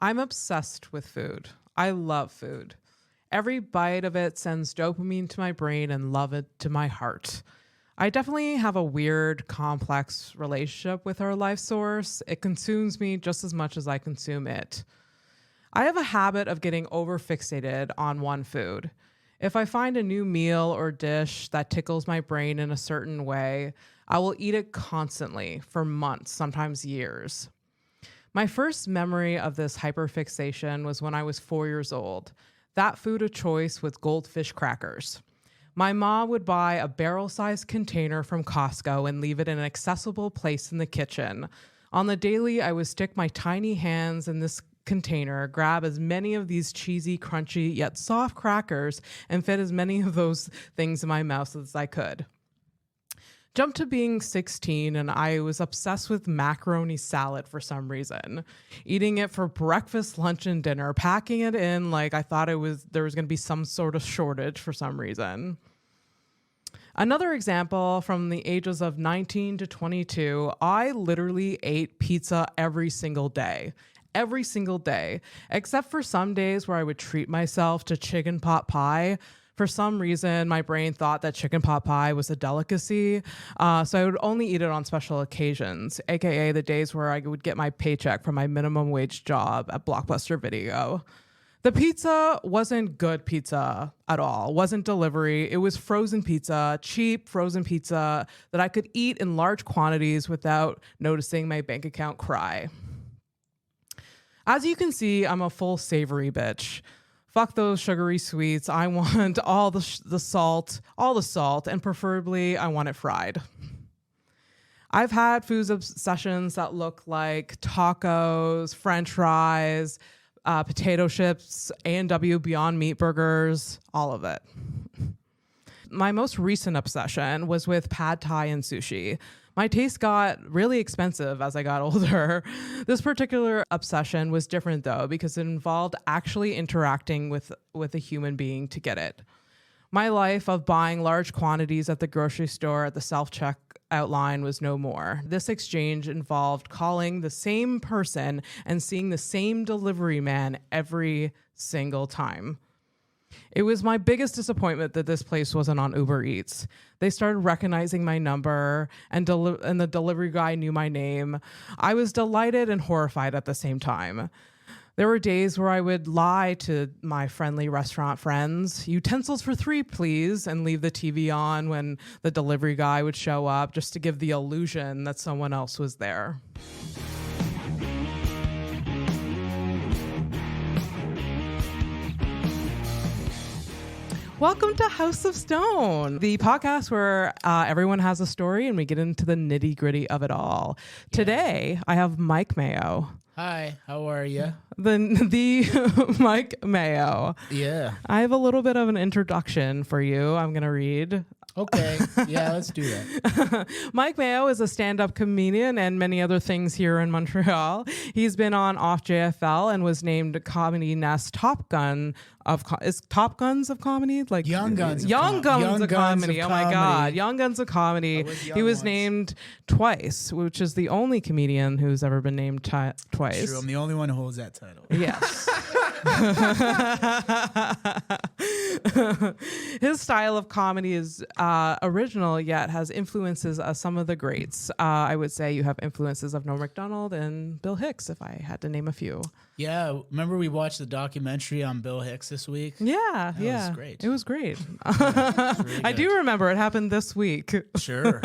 I'm obsessed with food. I love food. Every bite of it sends dopamine to my brain and love it to my heart. I definitely have a weird, complex relationship with our life source. It consumes me just as much as I consume it. I have a habit of getting over-fixated on one food. If I find a new meal or dish that tickles my brain in a certain way, I will eat it constantly for months, sometimes years. My first memory of this hyperfixation was when I was 4 years old. That food of choice was goldfish crackers. My mom would buy a barrel-sized container from Costco and leave it in an accessible place in the kitchen. On the daily, I would stick my tiny hands in this container, grab as many of these cheesy, crunchy, yet soft crackers, and fit as many of those things in my mouth as I could. Jumped to being 16, and I was obsessed with macaroni salad for some reason. Eating it for breakfast, lunch, and dinner, packing it in like I thought there was going to be some sort of shortage for some reason. Another example, from the ages of 19 to 22, I literally ate pizza every single day. Every single day, except for some days where I would treat myself to chicken pot pie. For some reason, my brain thought that chicken pot pie was a delicacy, so I would only eat it on special occasions, aka the days where I would get my paycheck from my minimum wage job at Blockbuster Video. The pizza wasn't good pizza at all, wasn't delivery. It was frozen pizza, cheap frozen pizza that I could eat in large quantities without noticing my bank account cry. As you can see, I'm a full savory bitch. Fuck those sugary sweets. I want all the salt, and preferably I want it fried. I've had food obsessions that look like tacos, French fries, potato chips, A&W Beyond Meat burgers, all of it. My most recent obsession was with pad thai and sushi. My taste got really expensive as I got older. This particular obsession was different though, because it involved actually interacting with a human being to get it. My life of buying large quantities at the grocery store at the self-checkout line was no more. This exchange involved calling the same person and seeing the same delivery man every single time. It was my biggest disappointment that this place wasn't on Uber Eats. They started recognizing my number, and the delivery guy knew my name. I was delighted and horrified at the same time. There were days where I would lie to my friendly restaurant friends, utensils for 3, please, and leave the TV on when the delivery guy would show up just to give the illusion that someone else was there. Welcome to House of Stone, the podcast where everyone has a story and we get into the nitty-gritty of it all. Yeah. Today, I have Mike Meo. Hi, how are you? The Mike Meo. Yeah. I have a little bit of an introduction for you. I'm going to read. Okay. Yeah, let's do that. Mike Meo is a stand-up comedian and many other things here in Montreal. He's been on Off JFL and was named Comedy Nest Top Gun of is Top Guns of Comedy, like Young Guns of Comedy. Oh my God, Young Guns of Comedy. He was once. named twice, which is the only comedian who's ever been named twice. True, I'm the only one who holds that title. Yes. His style of comedy is original, yet has influences of some of the greats. I would say you have influences of Norm Macdonald and Bill Hicks, if I had to name a few. Yeah, remember we watched the documentary on Bill Hicks this week? Yeah, That was great. It was great. Really I do remember it happened this week. Sure.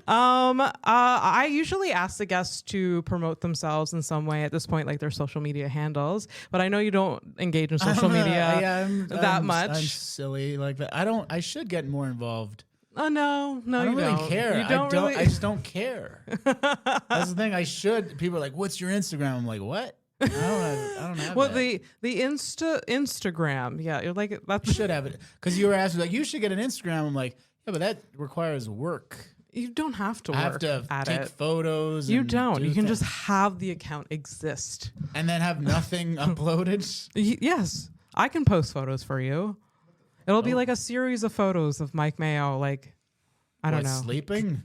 I usually ask the guests to promote themselves in some way at this point, like their social media handles. But I know you don't engage in social media that much. I'm silly like that. I should get more involved. Oh no, I don't you really don't. care. You don't really. I just don't care. That's the thing. I should. People are like, "What's your Instagram?" I'm like, "What?" I don't have Well, that. the Instagram, yeah, you're like that. You should have it because you were asking like you should get an Instagram. I'm like, yeah, but that requires work. You don't have to I have work to at take it. photos. You and don't. do You can things. just have the account exist. And then have nothing uploaded. Yes, I can post photos for you. It'll be like a series of photos of Mike Mayo, like I don't know, Sleeping.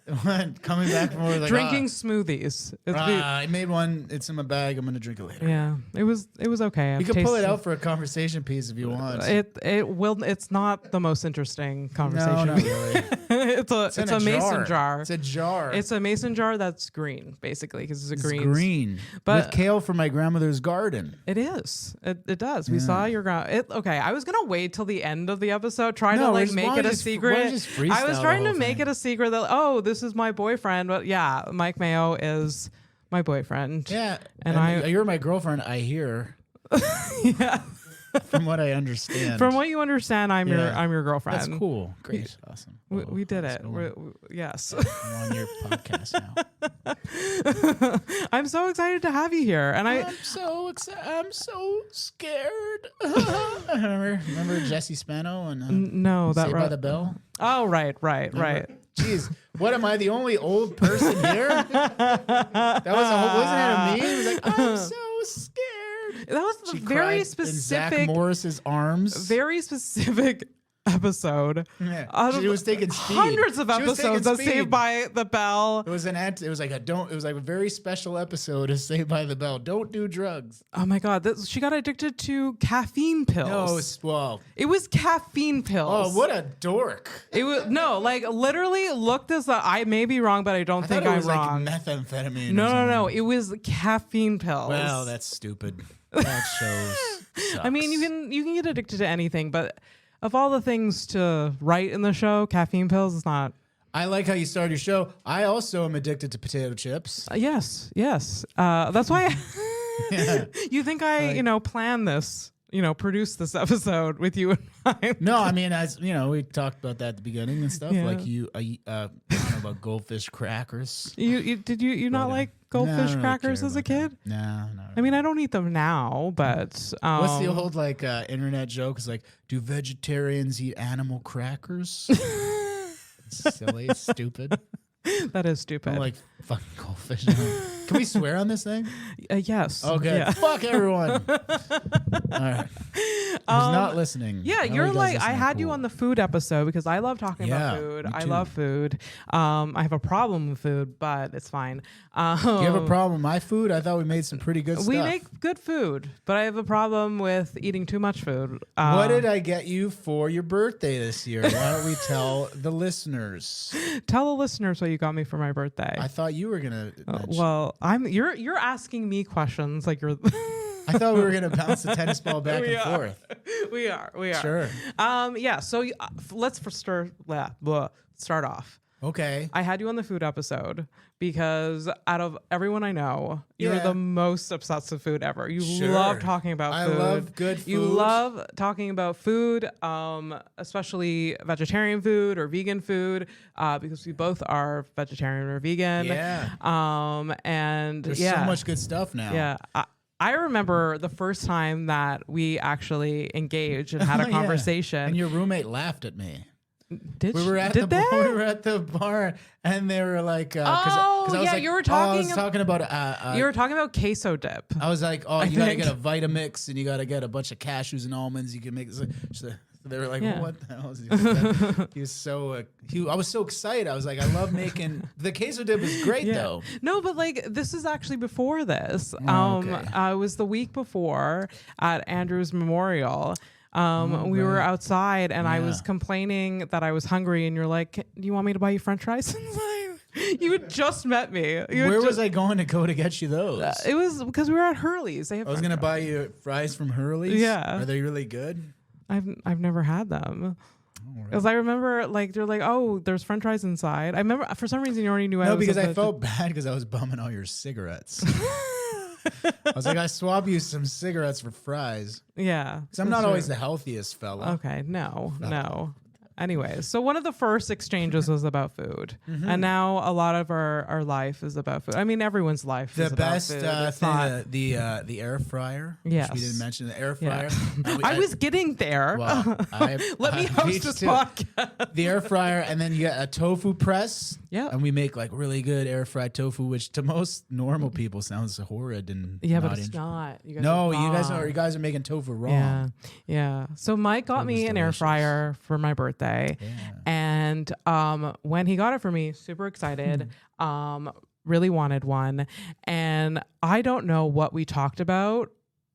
Coming back from like Drinking smoothies. I made one. It's in my bag. I'm gonna drink it later. Yeah, it was okay. You can pull it out for a conversation piece if you want. It will. It's not the most interesting conversation. No, not really. it's a mason jar. It's a jar. It's a mason jar that's green, basically, because it's green. But with kale from my grandmother's garden. It is. It does. We saw your okay. I was gonna wait till the end of the episode, trying to like make it a secret. I was trying to make it a secret that this is my boyfriend. But yeah, Mike Meo is my boyfriend. Yeah, and you're my girlfriend. I hear. Yeah. From what I understand. From what you understand, I'm your girlfriend. That's cool. Great. Awesome. We did it. Yes. I'm on your podcast now. I'm so excited to have you here, and I'm so excited. I'm so scared. Remember Jesse Spano and no, that Saved by the Bell. Oh, right. Jeez, what am I, the only old person here? That was wasn't that a meme? It was like, I'm so scared. That was a very specific. In Zach Morris's arms. Very specific episode. Yeah. She was taking speed. Hundreds of episodes of Saved by the Bell. It was like a very special episode of Saved by the Bell. Don't do drugs. Oh my God. She got addicted to caffeine pills. It was caffeine pills. Oh, what a dork. It was literally look this up. I may be wrong, but I don't think I'm wrong. Like methamphetamine. No. It was caffeine pills. Well, that's stupid. That shows. Sucks. I mean, you can get addicted to anything, but of all the things to write in the show, caffeine pills is not. I like how you started your show. I also am addicted to potato chips. Yes. That's why you think I, plan this, produce this episode with you in mind. No, I mean, as you know, we talked about that at the beginning and stuff. Yeah. Like I don't know about goldfish crackers. Did you not like goldfish crackers as a kid? No. I mean, I don't eat them now, but what's the old internet joke? It's like, do vegetarians eat animal crackers? Silly, stupid. That is stupid. I'm like fucking goldfish. Can we swear on this thing? Yes. Okay. Yeah. Fuck everyone. All right. Who's not listening? Yeah, you're like, I had you on the food episode because I love talking about food. I love food. I have a problem with food, but it's fine. Do you have a problem with my food? I thought we made some pretty good stuff. We make good food, but I have a problem with eating too much food. What did I get you for your birthday this year? Why don't we tell the listeners? Tell the listeners what you got me for my birthday. I thought you were gonna. Well, you're asking me questions like you're. I thought we were gonna bounce the tennis ball back and forth. We are. Sure. Yeah. So let's start off. Okay. I had you on the food episode because out of everyone I know, you're the most obsessed with food ever. You love talking about food. I love good food. You love talking about food, especially vegetarian food or vegan food, because we both are vegetarian or vegan. Yeah. And there's so much good stuff now. Yeah. I remember the first time that we actually engaged and had a conversation. And your roommate laughed at me. We were at the bar, and they were like, you were talking about you were talking about queso dip. I was like, you gotta get a Vitamix, and you gotta get a bunch of cashews and almonds. You can make. So they were like, what the hell is he doing? He was so. I was so excited. I was like, I love making the queso dip. Is great though. No, but this is actually before this. It was the week before at Andrew's memorial. We were outside and I was complaining that I was hungry and you're like, do you want me to buy you French fries? You had just met me. Where was I going to go to get you those? It was because we were at Hurley's. I was going to buy you fries from Hurley's. Yeah. Are they really good? I've never had them. Because I remember, they're like, oh, there's French fries inside. I remember for some reason you already knew. No, because I felt bad because I was bumming all your cigarettes. I was like, I swap you some cigarettes for fries. Yeah. Because I'm not always the healthiest fella. Okay, no. Anyways, so one of the first exchanges was about food. Mm-hmm. And now a lot of our life is about food. I mean, everyone's life is about food. The best thing, the air fryer. Yes. We didn't mention the air fryer. Yeah. I was getting there. Well, Let me host this podcast. The air fryer, and then you get a tofu press. Yeah. And we make really good air fried tofu, which to most normal people sounds horrid and but it's not. You guys you guys are making tofu wrong. Yeah. So Mike got me an air fryer for my birthday. birthday. And when he got it for me, super excited, really wanted one. And I don't know what we talked about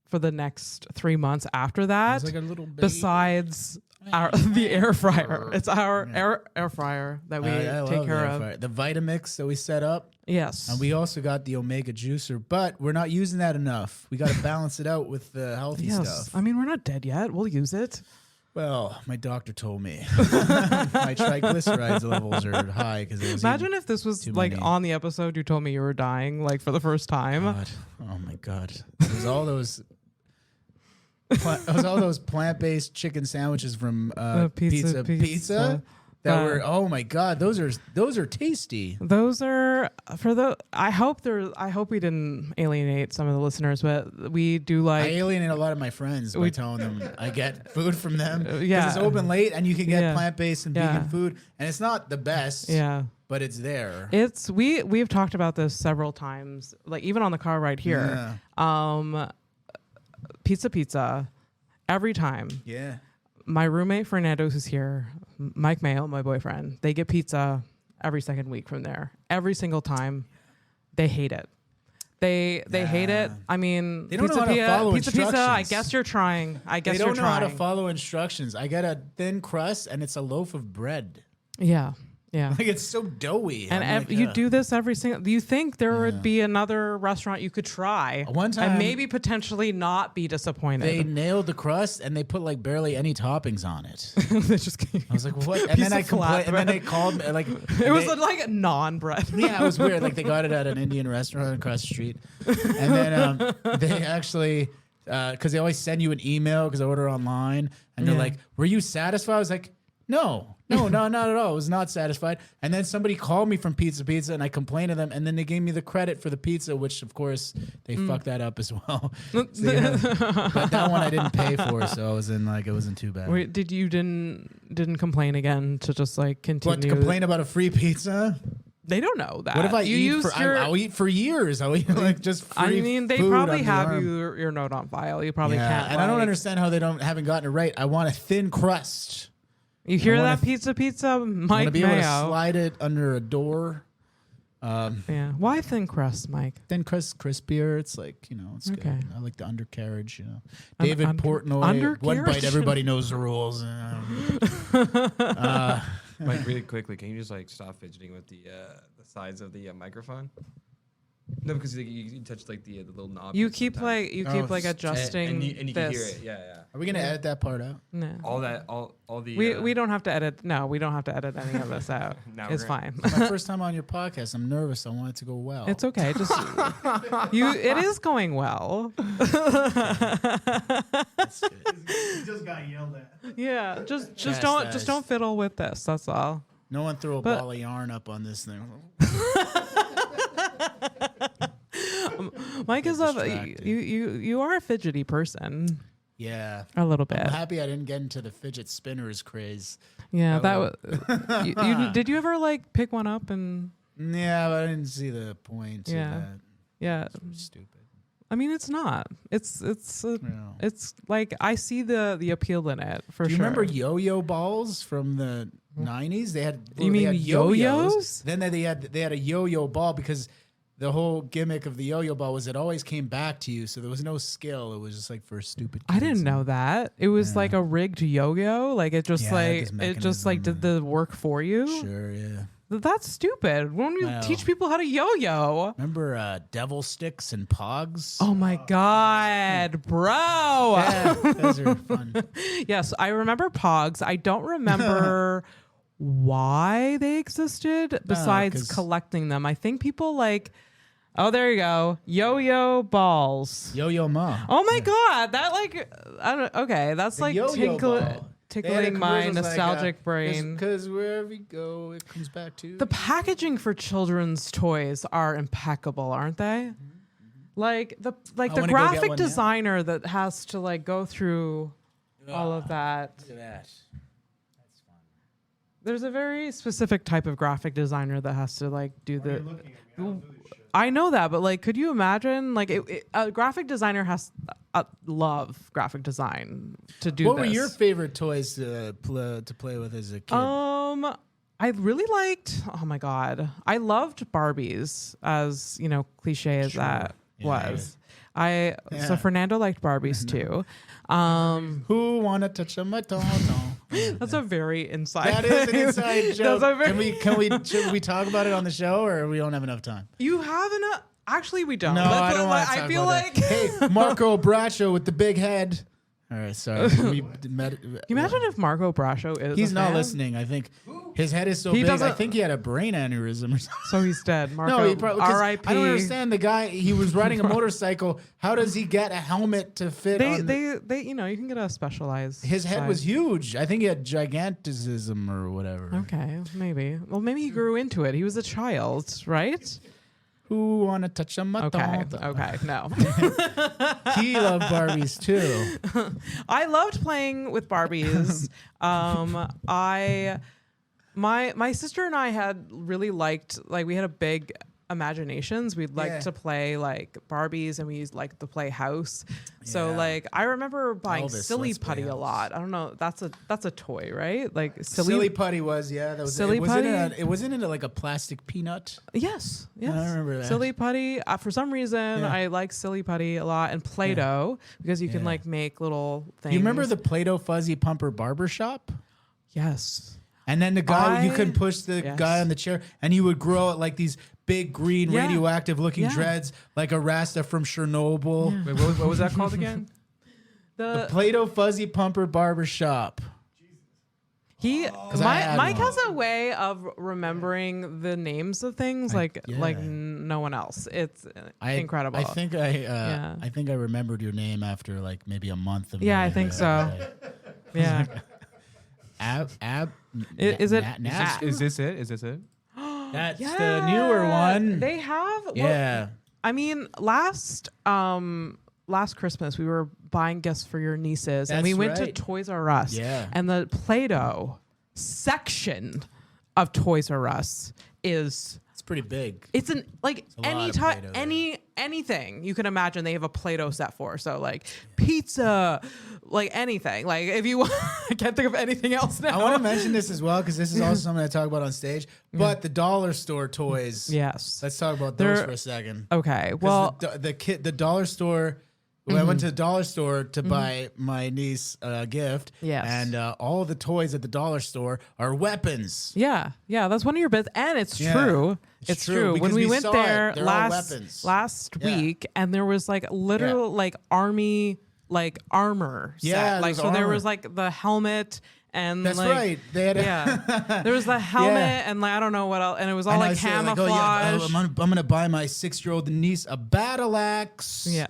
for the next 3 months after that, like a little baby. Besides the air fryer. It's our air fryer that we take care of. The Vitamix that we set up. Yes. And we also got the Omega juicer, but we're not using that enough. We got to balance it out with the healthy stuff. I mean, we're not dead yet. We'll use it. Well, my doctor told me my triglycerides levels are high because it was. Imagine if this was like on the episode you told me you were dying, like for the first time. God. Oh my God! It was all those. It was all those plant-based chicken sandwiches from pizza that were. Oh my God! Those are tasty. Those are for the. I hope we didn't alienate some of the listeners, but we do like. I alienate a lot of my friends by telling them I get food from them. Yeah, it's open late and you can get plant-based and vegan food, and it's not the best. Yeah. But it's there. We've talked about this several times, like even on the car ride here. Yeah. Pizza, every time. Yeah. My roommate Fernando, who's here, Mike Meo, my boyfriend, they get pizza every second week from there. Every single time. They hate it. They hate it. I mean, they don't know how to follow instructions. Pizza, I guess you're trying. They don't know how to follow instructions. I get a thin crust and it's a loaf of bread. Yeah. Yeah. Like it's so doughy. And you do this every single. Do you think there would be another restaurant you could try one time and maybe potentially not be disappointed? They nailed the crust and they put like barely any toppings on it. They just I was like, what? And then I complained. And then they called me like it was like a non-bread. Yeah, it was weird. Like they got it at an Indian restaurant across the street, and then they actually. Because they always send you an email because I order online, and they're like, "Were you satisfied?" I was like, No, not at all. I was not satisfied. And then somebody called me from Pizza, and I complained to them, and then they gave me the credit for the pizza, which of course they fucked that up as well. But that one I didn't pay for, so it wasn't too bad. Wait, didn't complain again to just like continue? What, to complain about a free pizza? They don't know that. What if I'll eat for years? I'll eat like just free. I mean, they probably have your note on file. You probably can't. And I don't understand how they haven't gotten it right. I want a thin crust. You hear that, Pizza, Mike Meo? Be able to slide it under a door. Yeah. Why thin crust, Mike? Thin crust, crispier. It's like, it's okay. Good. I like the undercarriage, David Portnoy. One bite, everybody knows the rules. Mike, really quickly, can you just like stop fidgeting with the sides of the microphone? No, because you touch like the little knob. You keep adjusting and you can hear it. Yeah. Are we gonna edit that part out? No. All the. We don't have to edit. No, we don't have to edit any of this out. It's fine. It's my first time on your podcast. I'm nervous. I want it to go well. It's okay. Just it is going well. That's good. He just got yelled at. Yeah, just don't fiddle with this. That's all. No one threw a ball of yarn up on this thing. Mike is you are a fidgety person. Yeah, a little bit. I'm happy I didn't get into the fidget spinners craze. Yeah, did you ever like pick one up and? Yeah, but I didn't see the point. Yeah, yeah. It's stupid. I mean, it's not. It's like I see the appeal in it for sure. Do you remember yo-yo balls from the 90s? They had. You mean yo-yos? Then they had a yo-yo ball because the whole gimmick of the yo-yo ball was it always came back to you, so there was no skill. It was just like for stupid kids. I didn't know that. It was like a rigged yo-yo. Like it just did the work for you. Sure, yeah. That's stupid. When you teach people how to yo-yo. Remember devil sticks and pogs? Oh my God, bro. Yeah, those are fun. Yes, I remember pogs. I don't remember why they existed besides collecting them. I think people oh, there you go. Yo-yo balls. Yo-yo ma. Oh my God. That okay. That's the like tickling my nostalgic brain. Because wherever you go, it comes back to you. The packaging for children's toys are impeccable, aren't they? Mm-hmm. Like the graphic designer that has to go through all of that. Look at that. That's fun. There's a very specific type of graphic designer that has to do the. I know that, but like, could you imagine? Like, a graphic designer has love graphic design to do. What this. were your favorite toys to play with as a kid? I really liked. Oh my god, I loved Barbies. As you know, cliche as that was. So Fernando liked Barbies too. Who wanna touch my tongue? That's a very inside. That is an inside joke. That's Should we talk about it on the show, or we don't have enough time? You have enough. Actually, we don't. No, I don't want to talk I feel about like. that. Hey, Marco Braccio with the big head. All right, sorry. Can you imagine if Marco Braccio is? He's a not fan? listening. I think his head is so He big. I doesn't- think he had a brain aneurysm or something. So he's dead. Marco. No, he probably. 'Cause R.I.P. I don't understand the guy. He was riding a motorcycle. How does he get a helmet to fit on? They, you know, you can get a specialized. His head size. was huge. I think he had gigantism or whatever. Okay, maybe. Well, maybe he grew into it. He was a child, right? Who wanna touch my Okay. tongue? Okay. No. He loved Barbies too. I loved playing with Barbies. My sister and I had really liked, like, we had a big imaginations. We'd like to play like Barbies, and we liked to play house. So Yeah. like I remember buying Elvis, Silly let's play Putty a house. lot. I don't know. That's a toy, right? Like Silly Putty was that was Silly it. Wasn't Putty? it wasn't it like a plastic peanut? Yes. Yes. I remember that. Silly Putty. For some reason, Yeah. I like Silly Putty a lot, and Play-Doh because you can Yeah. like make little things. You remember the Play-Doh Fuzzy Pumper Barbershop? Yes. And then the guy, you could push the Yes. guy on the chair, and he would grow out like these big green Yeah. radioactive looking Yeah. dreads, like a Rasta from Chernobyl. Yeah. Wait, what was that called again? The Play-Doh Fuzzy Pumper Barbershop. Mike one. has a way of remembering the names of things like no one else. It's incredible. I think I remembered your name after like maybe a month of Yeah, I knowing think you. so. Yeah. Is it- Nabs? Is this it? Is this it? That's the newer one. They have. Well, Yeah. I mean, last Christmas we were buying gifts for your nieces, and we That's went to right. Toys R Us. Yeah. And the Play-Doh section of Toys R Us is. It's pretty big. It's an like a lot any of time, Play-Doh anything you can imagine they have a Play-Doh set for. So like pizza, like anything. Like if you, I can't think of anything else now. I want to mention this as well because this is also something I talk about on stage. But the dollar store toys. Yes. Let's talk about those They're- for a second. Okay. 'Cause Well, the dollar store. When I went to the dollar store to buy my niece a gift, Yes. and all of the toys at the dollar store are weapons. yeah, that's one of your bits, and it's Yeah, true. it's It's true, true. When because we we went saw there it. They're all weapons. last Yeah. week, and there was like literal like army like armor. Set. Yeah, like there's so there armor. was like the helmet. And That's like, right. They had yeah, there was the helmet and like I don't know what else, and it was all And I like said, camouflage. I'm gonna buy my 6-year-old niece a battle axe. Yeah.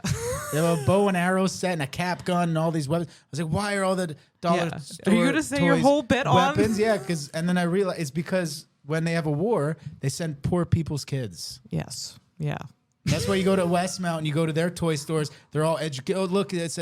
They have a bow and arrow set and a cap gun and all these weapons. I was like, why are all the dollar Yeah. store Are you gonna say your toys whole bit on- weapons? Yeah, because and then I realized it's because when they have a war, they send poor people's kids. Yes. Yeah. That's why you go to Westmount and you go to their toy stores. They're all educated. Oh, look, it's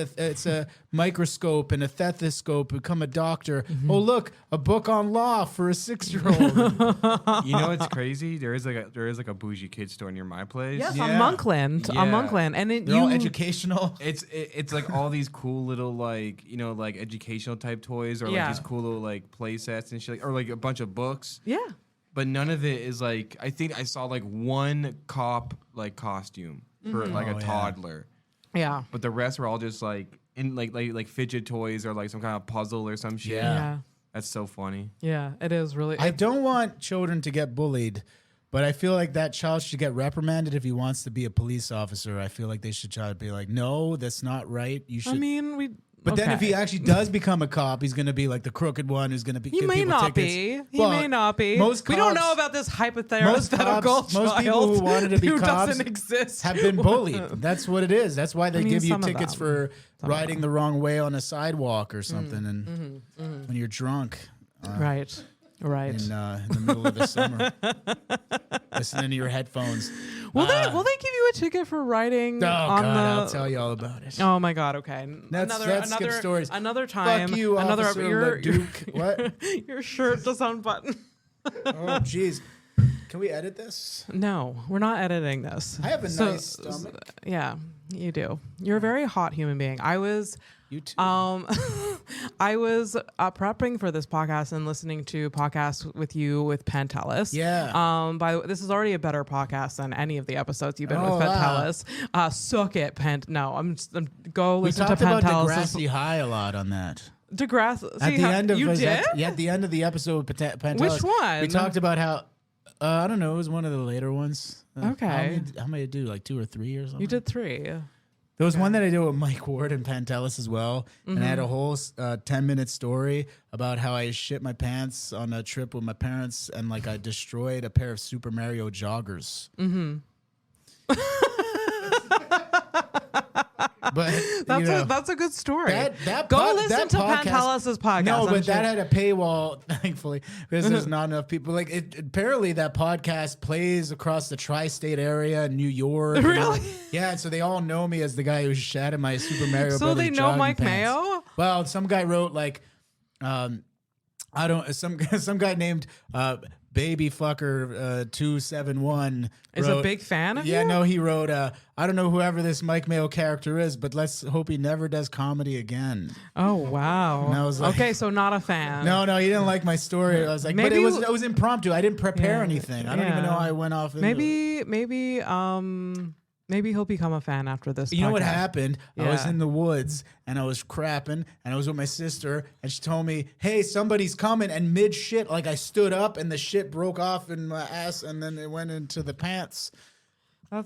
a microscope and a stethoscope. Become a doctor. Mm-hmm. Oh, look, a book on law for a 6-year-old. You know what's crazy? There is like a bougie kid store near my place. Yes, Yeah. on Monkland. On Yeah. Monkland, and it, They're all educational. It's like all these cool little like like educational type toys or Yeah. like these cool little like play sets and shit or like a bunch of books. Yeah. But none of it is like I think I saw like one cop like costume for like Oh, a yeah. toddler. Yeah. But the rest were all just like in like fidget toys or like some kind of puzzle or some shit. Yeah. Yeah. That's so funny. Yeah. It is really. I don't want children to get bullied, but I feel like that child should get reprimanded if he wants to be a police officer. I feel like they should try to be like, no, that's not right. You should. I mean, we. but then if okay. he actually does become a cop, he's going to be like the crooked one who's going to be. He give may people not tickets. be. He Well, may not be. Most we don't know cops- about this hypothetical cops- child most people who wanted to be who cops doesn't exist. have been bullied. That's what it is. That's why they I mean, give you some of tickets them. for Some of riding the wrong way on a sidewalk or something, and when you're drunk. Right. Right. In the middle of the summer, listening to your headphones. Will they give you a ticket for riding Oh on God, the? I'll tell you all about it. Oh my God. Okay. That's skip stories. Another time. Fuck you, another Officer your LeDuc. What? your shirt does unbutton. Oh jeez. Can we edit this? No, we're not editing this. I have a nice stomach. Yeah, you do. You're a very hot human being. I was You too. I was prepping for this podcast and listening to podcasts with you with Pantelis. Yeah. By the way, this is already a better podcast than any of the episodes you've been with wow. Pantelis. Suck it, No, I'm go We listen to talked about Pantelis. Degrassi High a lot on that. Degrassi. At the end of you did? at the end of the episode with Pantelis. Which one? We talked about how I don't know. It was one of the later ones. Okay. How many did I do? Like 2 or 3 or something. You did 3. There was one that I did with Mike Ward and Pantelis as well, and I had a whole 10-minute story about how I shit my pants on a trip with my parents, and like I destroyed a pair of Super Mario joggers. Mm-hmm. But That's a good story. That Go listen to Pantelis' podcast. No, I'm but sure. that had a paywall, thankfully, because there's not enough people. Like apparently, that podcast plays across the tri-state area in New York. Really? Yeah. So they all know me as the guy who shattered my Super Mario. So Brothers they know jogging Mike pants. Meo? Well, some guy wrote like, I don't. Some guy named Baby Fucker 271 Is a big fan of yeah, you? no, he wrote. I don't know whoever this Mike Meo character is, but let's hope he never does comedy again. Oh, wow. And I was like- okay, so not a fan. No, he didn't like my story. I was like, Maybe but it was impromptu. I didn't prepare anything. I don't even know how I went off. Into it. Maybe he'll become a fan after this. You know what podcast. happened? I was Yeah. in the woods and I was crapping and I was with my sister and she told me, "Hey, somebody's coming." And mid shit, like I stood up and the shit broke off in my ass and then it went into the pants.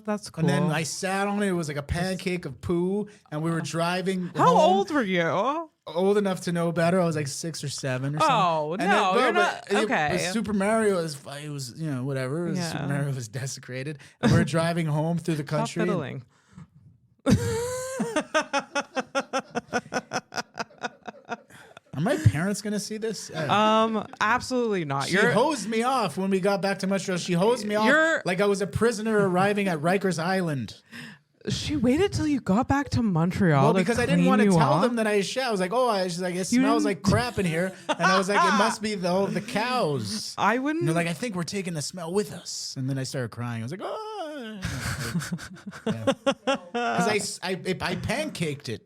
That's cool. And then I sat on it. It was like a pancake of poo and we were driving. How home. old were you? Old enough to know better. I was like 6 or 7 or something. Oh, And no, then- you're but not- okay. Super Mario it was whatever. Yeah. Super Mario was desecrated. And we were driving home through the Stop country. and- fiddling. Are my parents gonna see this? Absolutely not. She hosed me off when we got back to Montreal. She hosed me off like I was a prisoner arriving at Rikers Island. She waited till you got back to Montreal. Well, to because I didn't clean want to you tell up? them that I shat. I was like, she's like, it You smells didn't- like crap in here. And I was like, it must be the cows. I wouldn't. And they're like, I think we're taking the smell with us. And then I started crying. I was like, oh. Because I pancaked it.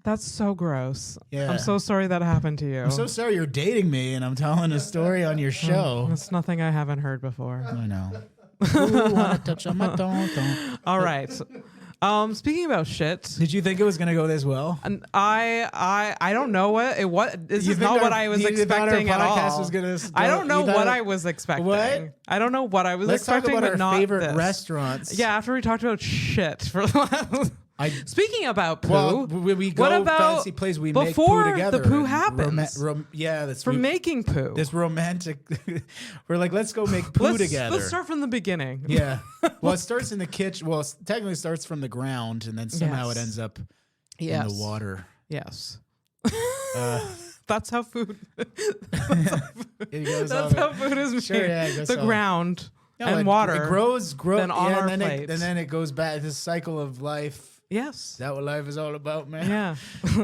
That's so gross. Yeah. I'm so sorry that happened to you. I'm so sorry you're dating me and I'm telling a story on your show. That's nothing I haven't heard before. I know. Ooh, wanna touch on my don-don. All right. Speaking about shit, Did you think it was going to go this well? and I don't know this You is think not what our- I was you thought our expecting at podcast all. was gonna I don't know you thought what it- I was expecting. What? I don't know what I was Let's talk expecting, about but our not favorite this. restaurants. Yeah, after we talked about shit for the last. Speaking about poo, Well, when we go what about fancy place, we make before poo together. the poo and happens? That's for making poo. this romantic. We're like, let's go make poo together. Let's start from the beginning. Yeah. Well, it starts in the kitchen. Well, it technically starts from the ground, and then somehow Yes. it ends up Yes. in the water. Yes. Uh, That's how food. it goes That's over. how food is made. Sure, yeah, it goes the over. ground No, and it water. It grows, then on our and then plate. and then it goes back. This cycle of life. Yes. Is that what life is all about, man? Yeah.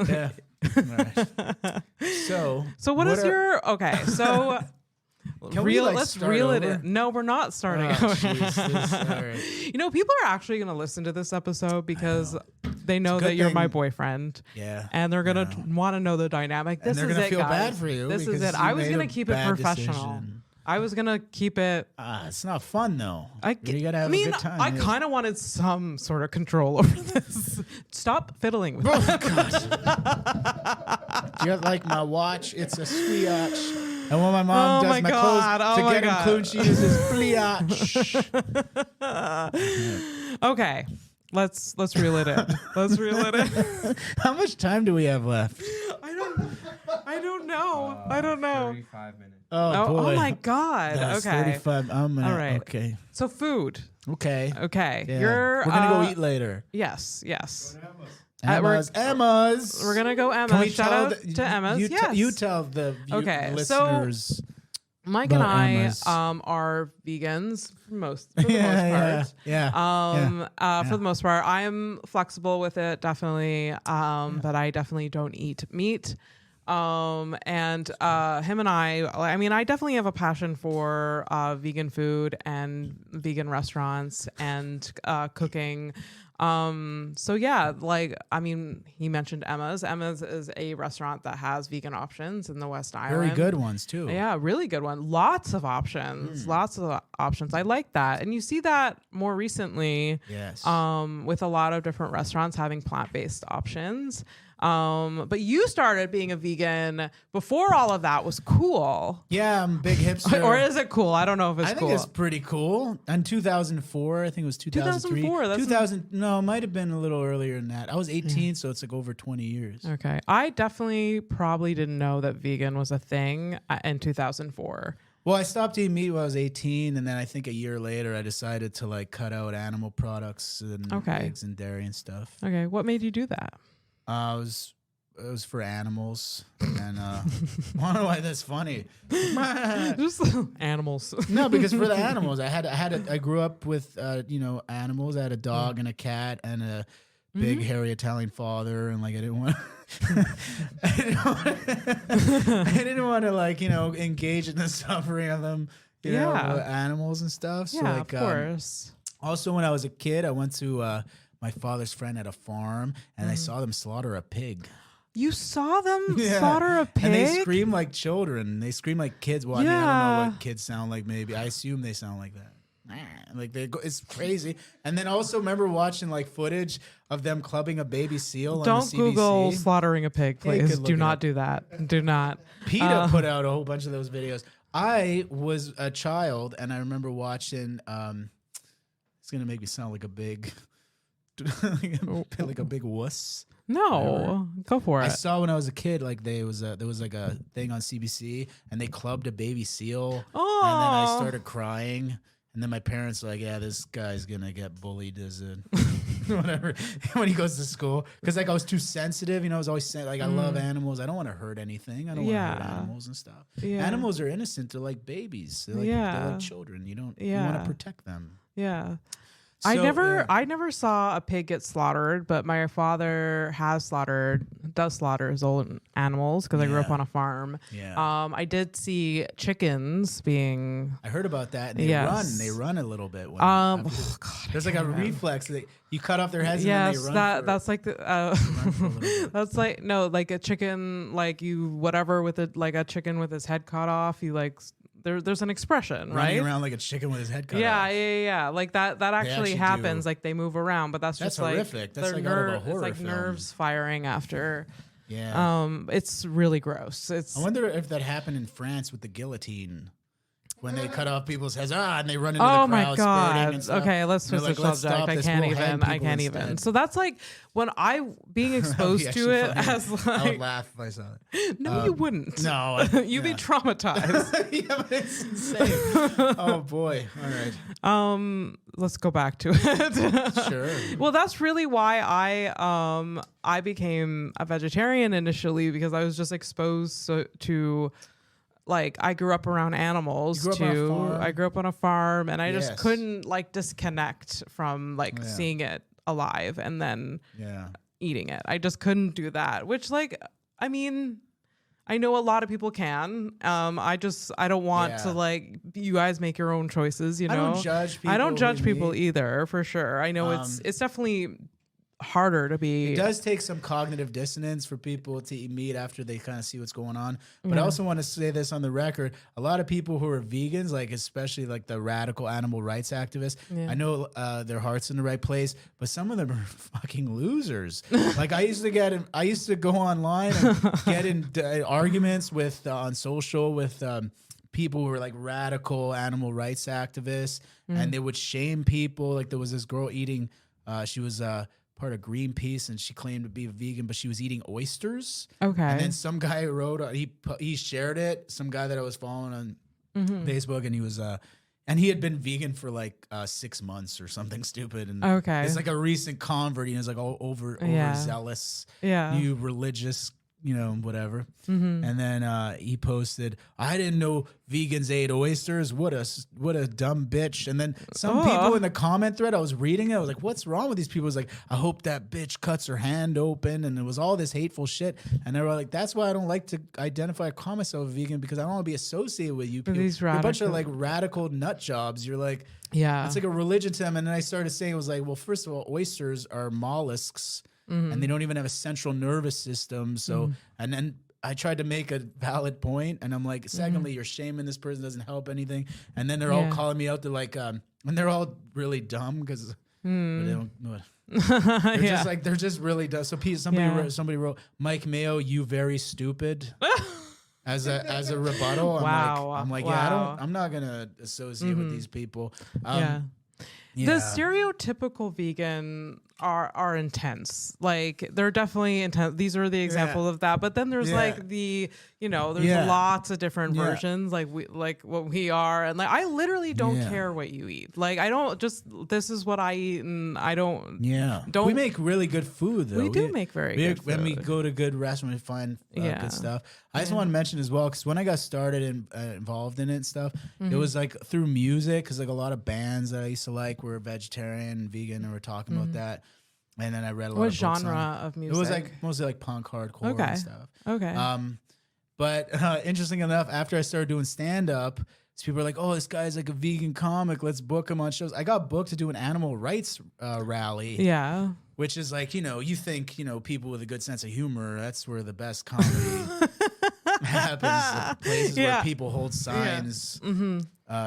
Yeah. All right. So what is your okay? So Can we, like, let's start reel it over? in. No, we're not starting. Oh, over. jeez, all right. You know, people are actually going to listen to this episode because they know It's a good that you're my thing. boyfriend. Yeah. And they're gonna want to know the dynamic. And This they're is gonna it, feel guys. bad for you This is because it. you I was made gonna a keep it bad professional. decision. I was gonna keep it. It's not fun though. You gotta have I mean, a good time. I kind of wanted some sort of control over this. Stop fiddling with Oh, that. God. Do you have like my watch? It's a Swatch. And when my mom Oh does my my God, clothes oh to my get them God. clean, she uses Swatch. Okay, let's reel it in. Let's reel it in. How much time do we have left? I don't know. I don't know. 35 minutes. Oh, boy. Oh my God. That's Okay. 35. I'm gonna, All right. Okay. So food. Okay. Okay. Yeah. We're gonna go eat later. Yes. Emma's. We're gonna go Can Emma. we Shout tell out the- to Emma's. You, Yes. you tell the Okay, listeners. Mike and about I Emma's. are vegans for the most part. For the most part, I am flexible with it, definitely. But I definitely don't eat meat. And him and I mean, I definitely have a passion for vegan food and vegan restaurants and cooking. So yeah, like, I mean, he mentioned Emma's. Emma's is a restaurant that has vegan options in the West Island. Very good ones too. Yeah, really good one. Lots of options. Lots of options. I like that. And you see that more recently. Yes. With a lot of different restaurants having plant-based options. But you started being a vegan before all of that was cool. Yeah, I'm a big hipster. Or is it cool? I don't know if it's cool. I think it's pretty cool. In 2004, I think it was 2003. 2004, that's 2000. No, it might have been a little earlier than that. I was 18, so it's like over 20 years. Okay. I definitely probably didn't know that vegan was a thing in 2004. Well, I stopped eating meat when I was 18, and then I think a year later I decided to like cut out animal products and eggs and dairy and stuff. Okay. What made you do that? It was for animals, and I don't know why that's funny. Just animals. No, because for the animals, I grew up with animals. I had a dog and a cat and a big hairy Italian father, and like I didn't want to like engage in the suffering of them, animals and stuff. So Yeah, like, of course. Also, when I was a kid, I went to my father's friend at a farm, and I saw them slaughter a pig. You saw them slaughter a pig? And they scream like children. They scream like kids. Well, I mean, I don't know what kids sound like. Maybe I assume they sound like that. Like it's crazy. And then also remember watching like footage of them clubbing a baby seal. Don't on the CBC. Google slaughtering a pig, Yeah, you please. could Do look it not up. do that. Do not. PETA put out a whole bunch of those videos. I was a child, and I remember watching. It's gonna make me sound like a big, like a big wuss. No, go for I it. saw when I was a kid, like there was like a thing on CBC, and they clubbed a baby seal, Oh. and then I started crying, and then my parents were like, "Yeah, this guy's gonna get bullied as a whatever when he goes to school," because like I was too sensitive, I was always saying like I love animals, I don't want to hurt anything, I don't want to hurt animals and stuff. Yeah. Animals are innocent, they're like babies, they're like children. You want to protect them. Yeah. So, I never saw a pig get slaughtered, but my father does slaughter his own animals because I grew up on a farm. Yeah. I did see chickens being. I heard about that. And they run a little bit. God, there's like a reflex that you cut off their heads and then they run. That's like that's like no, like a chicken, like you whatever with it, like a chicken with his head cut off. You like. There's an expression, running right? around like a chicken with his head cut off. Yeah. Like that actually happens. Do. Like they move around, but that's just horrific. Like that's their like out of a horror it's like film. nerves firing after. Yeah. It's really gross. I wonder if that happened in France with the guillotine. When they cut off people's heads, and they run into the crowd. Oh my god! And stuff. Okay, let's switch the subject. I can't even. So that's like when being exposed to it as like. I would laugh if I saw it. No, you wouldn't. No, you'd be traumatized. Yeah, but it's insane. Oh boy! All right. Let's go back to it. Sure. Well, that's really why I became a vegetarian initially, because I was just exposed to. Like I grew up around animals too. I grew up on a farm, and I just couldn't like disconnect from like seeing it alive and then eating it. I just couldn't do that. Which like, I mean, I know a lot of people can. I don't want to like you guys make your own choices. I don't judge people. I don't judge people either, for sure. I know it's definitely harder to be. It does take some cognitive dissonance for people to eat meat after they kind of see what's going on. But I also want to say this on the record. A lot of people who are vegans, like especially like the radical animal rights activists, I know their heart's in the right place, but some of them are fucking losers. Like I used to go online and get in arguments with on social with people who were like radical animal rights activists, and they would shame people. Like there was this girl eating, she was part of Greenpeace, and she claimed to be a vegan, but she was eating oysters. Okay. And then some guy wrote, he shared it. Some guy that I was following on Facebook, and he was, and he had been vegan for like 6 months or something stupid. And it's like a recent convert. He was like all overzealous, new religious whatever. And then he posted, I didn't know vegans ate oysters. What a dumb bitch. And then some people in the comment thread, I was reading it. I was like, what's wrong with these people? It was like, I hope that bitch cuts her hand open. And it was all this hateful shit. And they were like, that's why I don't like to identify or call myself a vegan, because I don't want to be associated with you people. You're a bunch of like radical nut jobs. You're like, it's like a religion to them. And then I started saying, it was like, well, first of all, oysters are mollusks. And they don't even have a central nervous system. So, and then I tried to make a valid point, and I'm like, secondly, you're shaming this person, doesn't help anything. And then they're all calling me out. They're like, and they're all really dumb because they don't. They're just like, they're just really dumb. So somebody wrote, Mike Meo, you very stupid. As a rebuttal. I'm like, I'm not gonna associate with these people. The stereotypical vegan are intense. Like, they're definitely intense. These are the examples of that. But then there's like there's lots of different versions, like what we are. And like, I literally don't care what you eat. Like, I don't this is what I eat, and I don't. We make really good food though. We do make very good food. When we go to good restaurants, we find good stuff. I just want to mention as well, because when I got started and involved in it and stuff, it was like through music, because like a lot of bands that I used to like were vegetarian and vegan, and we're talking about that. And then I read a lot of books. What genre of music? It was like mostly like punk, hardcore and stuff. Okay. But interesting enough, after I started doing stand up, people were like, "Oh, this guy's like a vegan comic. Let's book him on shows." I got booked to do an animal rights rally. Yeah. Which is like, you think, people with a good sense of humor, that's where the best comedy happens. Places where people hold signs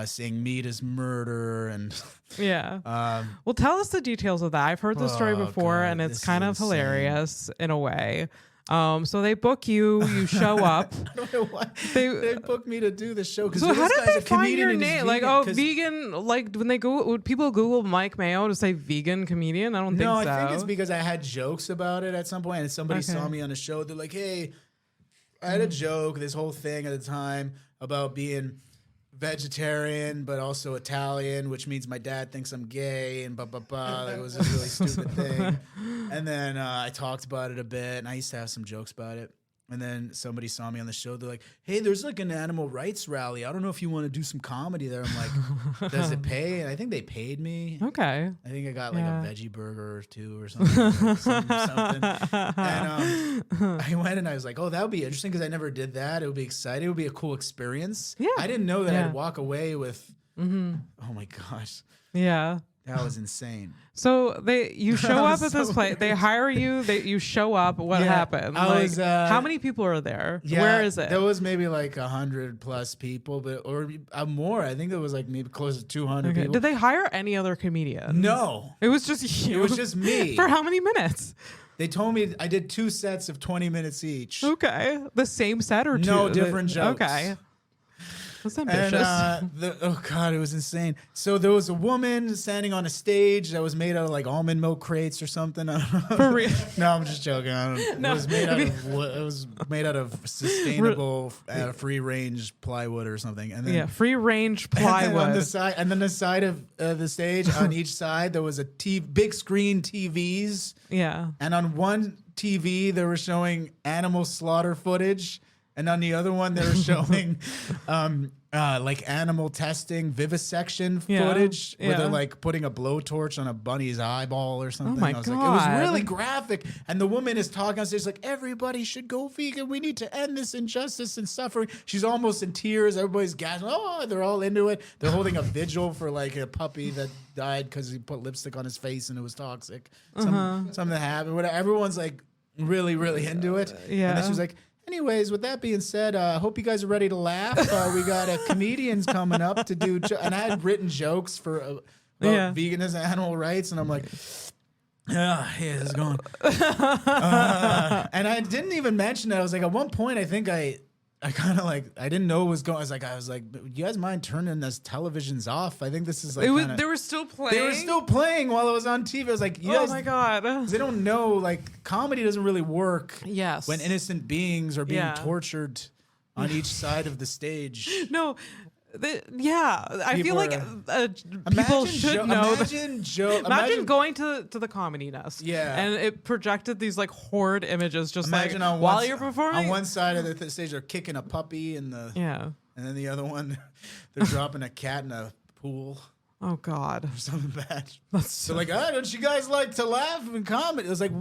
saying meat is murder and well, tell us the details of that. I've heard this story before, and it's kind of hilarious in a way. So they book you, you show up. I don't know why they booked me to do the show. So how did they find your name? Like, vegan, like when would people Google Mike Meo to say vegan comedian? I don't think so. No, I think it's because I had jokes about it at some point, and somebody saw me on a show. They're like, hey, I had a joke, this whole thing at the time about being vegetarian but also Italian, which means my dad thinks I'm gay, and blah blah blah. Like, it was this really stupid thing. And then I talked about it a bit, and I used to have some jokes about it. And then somebody saw me on the show. They're like, hey, there's like an animal rights rally. I don't know if you want to do some comedy there. I'm like, does it pay? And I think they paid me. Okay. I think I got like a veggie burger or two or something. something. And I went and I was like, oh, that would be interesting, because I never did that. It would be exciting. It would be a cool experience. Yeah. I didn't know that I'd walk away with, oh my gosh. Yeah. That was insane. So you show up at this place. They hire you. You show up. What happened? How many people are there? Where is it? There was maybe like 100+ people, or more. I think there was like maybe close to 200 people. Did they hire any other comedian? No. It was just you. It was just me. For how many minutes? They told me I did 2 sets of 20 minutes each. Okay. The same set or two? No, different jokes. Okay. That's ambitious. And, oh God, it was insane. So there was a woman standing on a stage that was made out of like almond milk crates or something. For real? No, I'm just joking. It was made out of sustainable free range plywood or something. And then free range plywood. And then the side of the stage, on each side there was a big screen TVs. Yeah. And on one TV they were showing animal slaughter footage. And on the other one, they were showing like animal testing, vivisection footage, where they're like putting a blowtorch on a bunny's eyeball or something. Oh my I was God. like, it was really graphic. And the woman is talking on stage like, everybody should go vegan. We need to end this injustice and suffering. She's almost in tears. Everybody's gasping. Oh, they're all into it. They're holding a vigil for like a puppy that died because he put lipstick on his face and it was toxic. Something that happened. Everyone's like really, really into it. And then she was like, anyways, with that being said, I hope you guys are ready to laugh. We got comedians coming up to do, and I had written jokes for about veganism and animal rights, and I'm like, it's going. And I didn't even mention that. I was like, at one point, I think I kind of like, I didn't know what was going. I was like, you guys mind turning this televisions off? I think this is like they were still playing. They were still playing while it was on TV. I was like, oh my God. They don't know, like, comedy doesn't really work. Yes. When innocent beings are being tortured on each side of the stage. No. I feel like people Imagine should know. Imagine Going to the Comedy Nest. Yeah. And it projected these like horrid images just Imagine like while you're performing. On one side of the stage, they're kicking a puppy and Yeah. and then the other one, they're dropping a cat in a pool. Oh God. Or something bad. That's So like, don't you guys like to laugh and comment? It was like,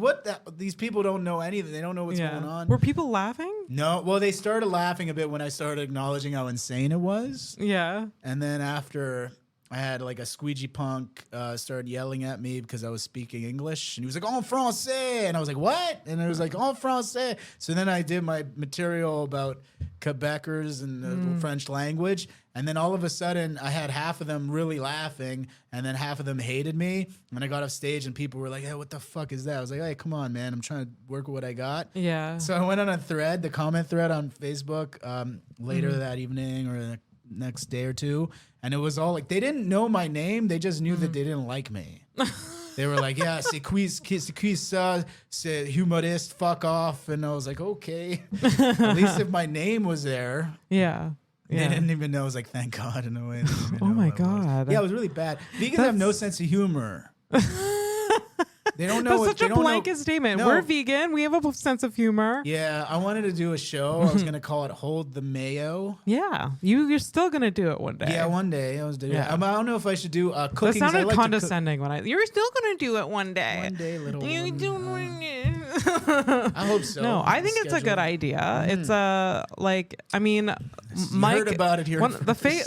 these people don't know anything. They don't know what's going on. Were people laughing? No. Well, they started laughing a bit when I started acknowledging how insane it was. Yeah. And then after I had like a squeegee punk started yelling at me because I was speaking English. And he was like, en français. And I was like, what? And I was like, en français. So then I did my material about Quebecers and the French language. And then all of a sudden, I had half of them really laughing, and then half of them hated me. And I got off stage, and people were like, hey, what the fuck is that? I was like, hey, come on, man. I'm trying to work with what I got. Yeah. So I went on a thread, the comment thread on Facebook later that evening or the next day or two. And it was all like, they didn't know my name. They just knew that they didn't like me. They were like, yeah, c'est qui ça, c'est humoriste, fuck off. And I was like, okay. At least if my name was there. Yeah. They didn't even know. I was like, thank God in a way. Oh my God. Yeah, it was really bad. Vegans have no sense of humor. They don't know. That's such a blanket statement. No. We're vegan. We have a sense of humor. Yeah, I wanted to do a show. I was gonna call it "Hold the Mayo." Yeah, you're still gonna do it one day. Yeah, one day I was doing. Yeah. I don't know if I should do That cooking. sounded condescending when you're still gonna do it one day. One day, little You one. do. I hope so. No, I think it's a good idea. It's I mean, Mike heard about it here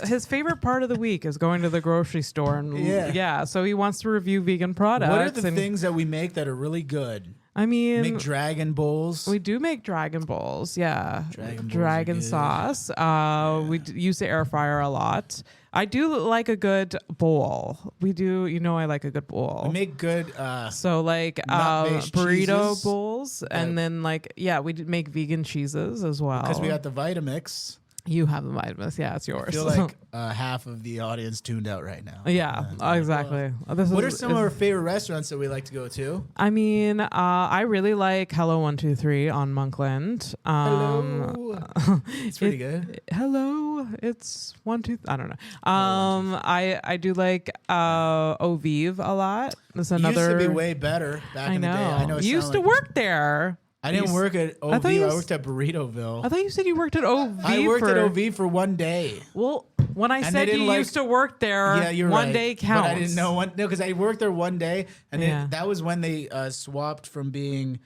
his favorite part of the week is going to the grocery store and so he wants to review vegan products. What are the things that we make that are really good? I mean, Make Dragon Bowls. we do make Dragon Bowls, yeah. Dragon Bowls Dragon are good. sauce. We use the air fryer a lot. I do like a good bowl. We do, I like a good bowl. We make good. So like nut-based burrito cheeses. bowls, and then we make vegan cheeses as well. Because we got the Vitamix. You have the vitamins, yeah, it's I yours. feel like half of the audience tuned out right now. yeah, exactly. What are some of our favorite restaurants that we like to go to? I mean, I really like Hello 123 on Monkland. Hello. It's pretty good. Hello, it's 1 2. I don't know. I do like Au Vive a lot. That's another. Used to be way better back in the day. I know. You used to work there. I didn't work at OV. I worked at Burritoville. I thought you said you worked at OV. I worked at OV for one day. Well, when I said you like, used to work there, yeah, you're one right. day counts. But I didn't know because I worked there one day, and Yeah. that was when they swapped from being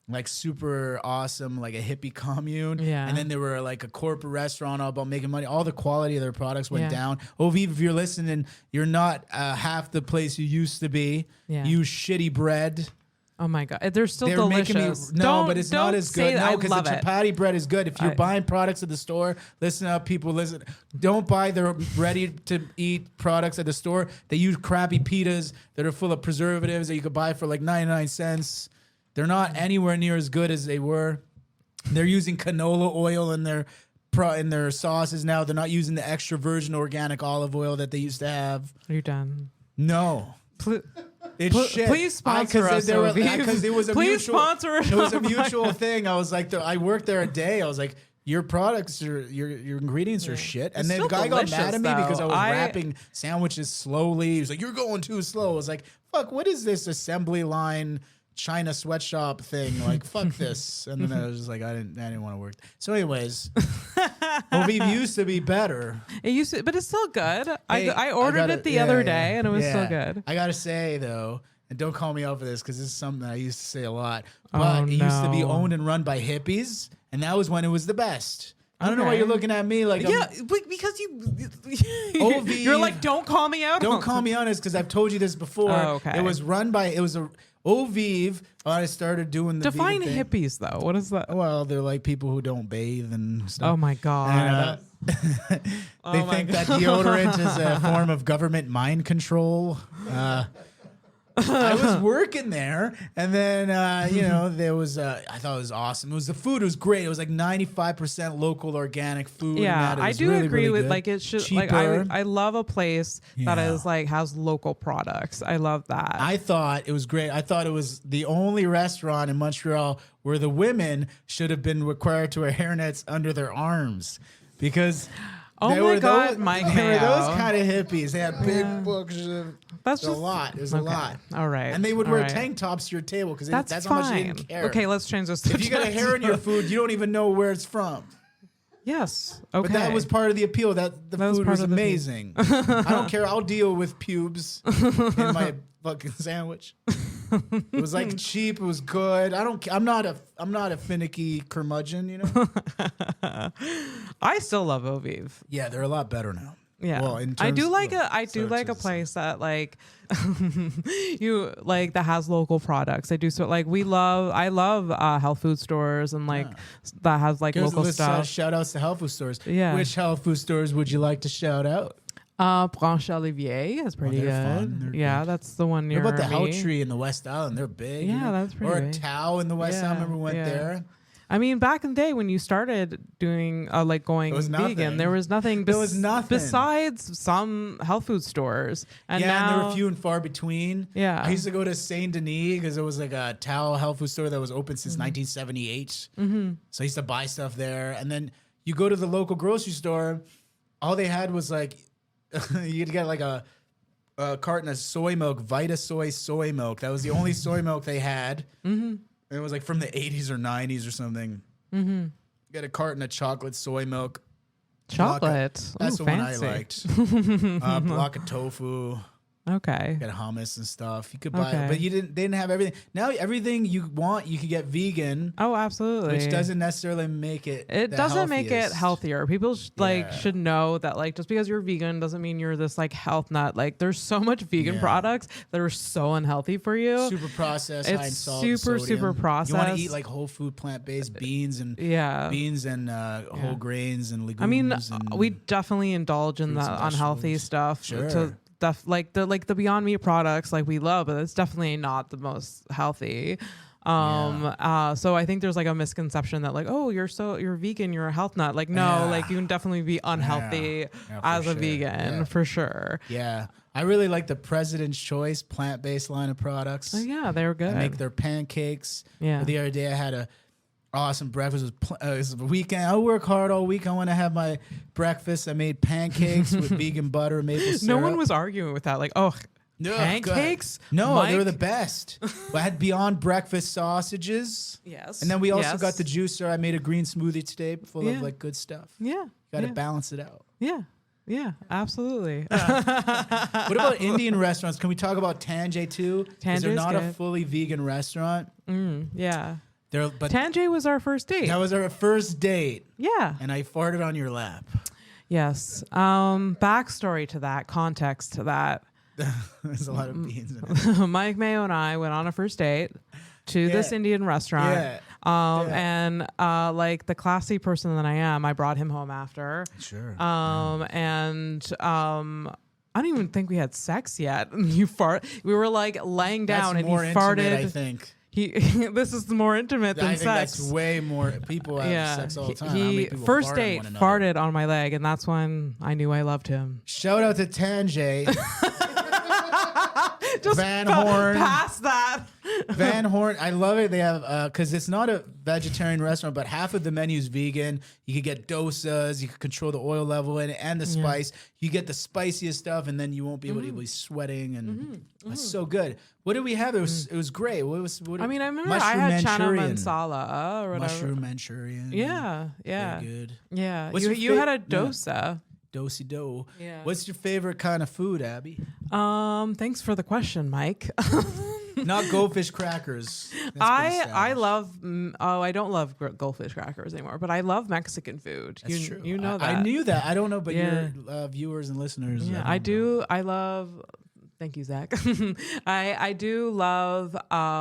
like super awesome, like a hippie commune, and then they were like a corporate restaurant all about making money. All the quality of their products went down. OV, if you're listening, you're not half the place you used to be. Yeah. You shitty bread. Oh my God, they're still They're delicious. making me but it's not as good. No, because the it. chapati bread is good. If you're buying products at the store, listen up, people. Listen, don't buy their ready-to-eat products at the store. They use crappy pitas that are full of preservatives that you could buy for like 99 cents. They're not anywhere near as good as they were. They're using canola oil in their sauces now. They're not using the extra virgin organic olive oil that they used to have. Are you done? No. It's shit. Please sponsor us. Because it was a please mutual. sponsor us. It was a mutual thing. I was like, I worked there a day. I was like, your products, your ingredients are shit. And It's then the still guy got delicious, mad at me because I was though. wrapping sandwiches slowly. He was like, you're going too slow. I was like, fuck, what is this assembly line China sweatshop thing? Like, fuck this. And then I was just like, I didn't want to work. So, anyways, OV used to be better. It used to, but it's still good. Hey, I ordered it the other day, and it was still good. I gotta say though, and don't call me out for this because this is something I used to say a lot. But it used to be owned and run by hippies, and that was when it was the best. I don't know why you're looking at me like because OV, you're like, don't call me out. Don't call me on this because I've told you this before. Oh, okay. It was run by OVive. I started doing the Define vegan thing. hippies though. What is that? Well, they're like people who don't bathe and stuff. Oh my God. And, they think that deodorant is a form of government mind control. I was working there, and then there was. I thought it was awesome. The food was great. It was like 95% local organic food. Yeah, and I do really, agree really with good. like it should. Cheaper. Like I love a place that is like has local products. I love that. I thought it was great. I thought it was the only restaurant in Montreal where the women should have been required to wear hairnets under their arms because. Oh They my were God, those, Mike They were those Meo. kind of hippies. They had big books. That's It's a just lot. It was okay. a lot. All right. And they would All wear right. tank tops to your table because That's that's fine. how much they didn't care. Okay, let's change this. To If you got a hair in your food, you don't even know where it's from. Yes. Okay. But that was part of the appeal. That the That was food part was of the appeal. amazing. I don't care. I'll deal with pubes in my fucking sandwich. It was like cheap. It was good. I'm not a finicky curmudgeon. You know. I still love Ovive. Yeah, they're a lot better now. Yeah, Well, in I do terms- like well, a I do search like a is- place that like you like that has local products. I do so like I love health food stores and like that has like Here's local a list stuff. of shout outs to health food stores. Yeah. Which health food stores would you like to shout out? Branche Olivier is pretty they're good. fun. They're Yeah, good. that's the one near What about the me. How Tree in the West Island? They're big. you Yeah, know? that's pretty Or big. Tao in the West Island. Remember we went there? I mean, back in the day when you started doing like going was vegan, nothing. there was nothing. There was nothing. Besides some health food stores, and Yeah, now and they were few and far between. Yeah. I used to go to Saint Denis because it was like a Tao health food store that was open since 1978. Mm-hmm. So I used to buy stuff there. And then you go to the local grocery store, all they had was like, you'd get like a carton of soy milk, Vita soy milk. That was the only soy milk they had. Mm-hmm. It was like from the 80s or 90s or something. Mm-hmm. You get a carton of chocolate soy milk. chocolate. That's Ooh, the fancy. one I liked. Block of tofu. Okay. Get hummus and stuff. You could buy Okay. it, but they didn't have everything. Now everything you want, you could get vegan, Oh, absolutely. which doesn't necessarily make it. It the doesn't make it healthiest. healthier. People Yeah. should know that like just because you're vegan doesn't mean you're this like health nut. Like there's so much vegan Yeah. products products that are so unhealthy for you. Super processed, high in It's salt, super, sodium. super You want to processed. eat like whole food, plant based beans and Yeah. whole grains and legumes. I mean, and we definitely indulge in the fruits and unhealthy vegetables. stuff. Sure. Like the Beyond Meat products, like we love, but it's definitely not the most healthy. So I think there's like a misconception that like, oh, you're vegan, you're a health nut. Like, no, Yeah. like you can definitely be unhealthy Yeah, for as a sure. vegan Yeah. for sure. Yeah, I really like the President's Choice plant based line of products. Oh, yeah, they're good. I make their pancakes. Yeah. The other day I had a awesome breakfast. It was a weekend. I work hard all week. I want to have my breakfast. I made pancakes with vegan butter, maple syrup. No one was arguing with that. Like, oh, No, pancakes? No, they were Mike? the best. I had Beyond Breakfast sausages. Yes. And then we also Yes. got the juicer. I made a green smoothie today full Yeah. of like good stuff. Yeah. Got to yeah. balance it out. Yeah. Yeah. Absolutely. What about Indian restaurants? Can we talk about Tanjay too? Because they're Tanjay's not a good. fully vegan restaurant. Yeah. But Tanjay was our first date. that was our first date, Yeah. and I farted on your lap. Yes. Backstory to that, context to that. There's a lot of beans in it. Mike Mayo and I went on a first date to this Yeah. Indian restaurant. Yeah. And like the classy person that I am, I brought him home after. Sure. I don't even think we had sex yet. You fart. We were like laying down, That's and more he intimate, farted. I think. He. This is more intimate than I think sex. that's way more. People have sex all the time. How many He people first fart on date one another? farted on my leg, and that's when I knew I loved him. Shout out to Tanjay. Just Van Horn. past that. Van Horn, I love it. They have because it's not a vegetarian restaurant, but half of the menu is vegan. You could get dosas, you could control the oil level in it and the spice. You get the spiciest stuff, and then you won't be able to be sweating, and it's so good. What did we have? It was great. What I mean, I remember Mushroom I had chana Manchurian. masala or whatever. Mushroom Manchurian. Yeah, yeah, Very good. yeah. What's You, your you had a fa- yeah. dosa. Dosey do. Yeah. What's your favorite kind of food, Abby? Thanks for the question, Mike. Not goldfish crackers. That's been I established. love. I don't love goldfish crackers anymore, but I love Mexican food. That's true. You know that. I knew that. I don't know, but Yeah. your viewers and listeners. Yeah, don't I know. do. I love. Thank you, Zach. I do love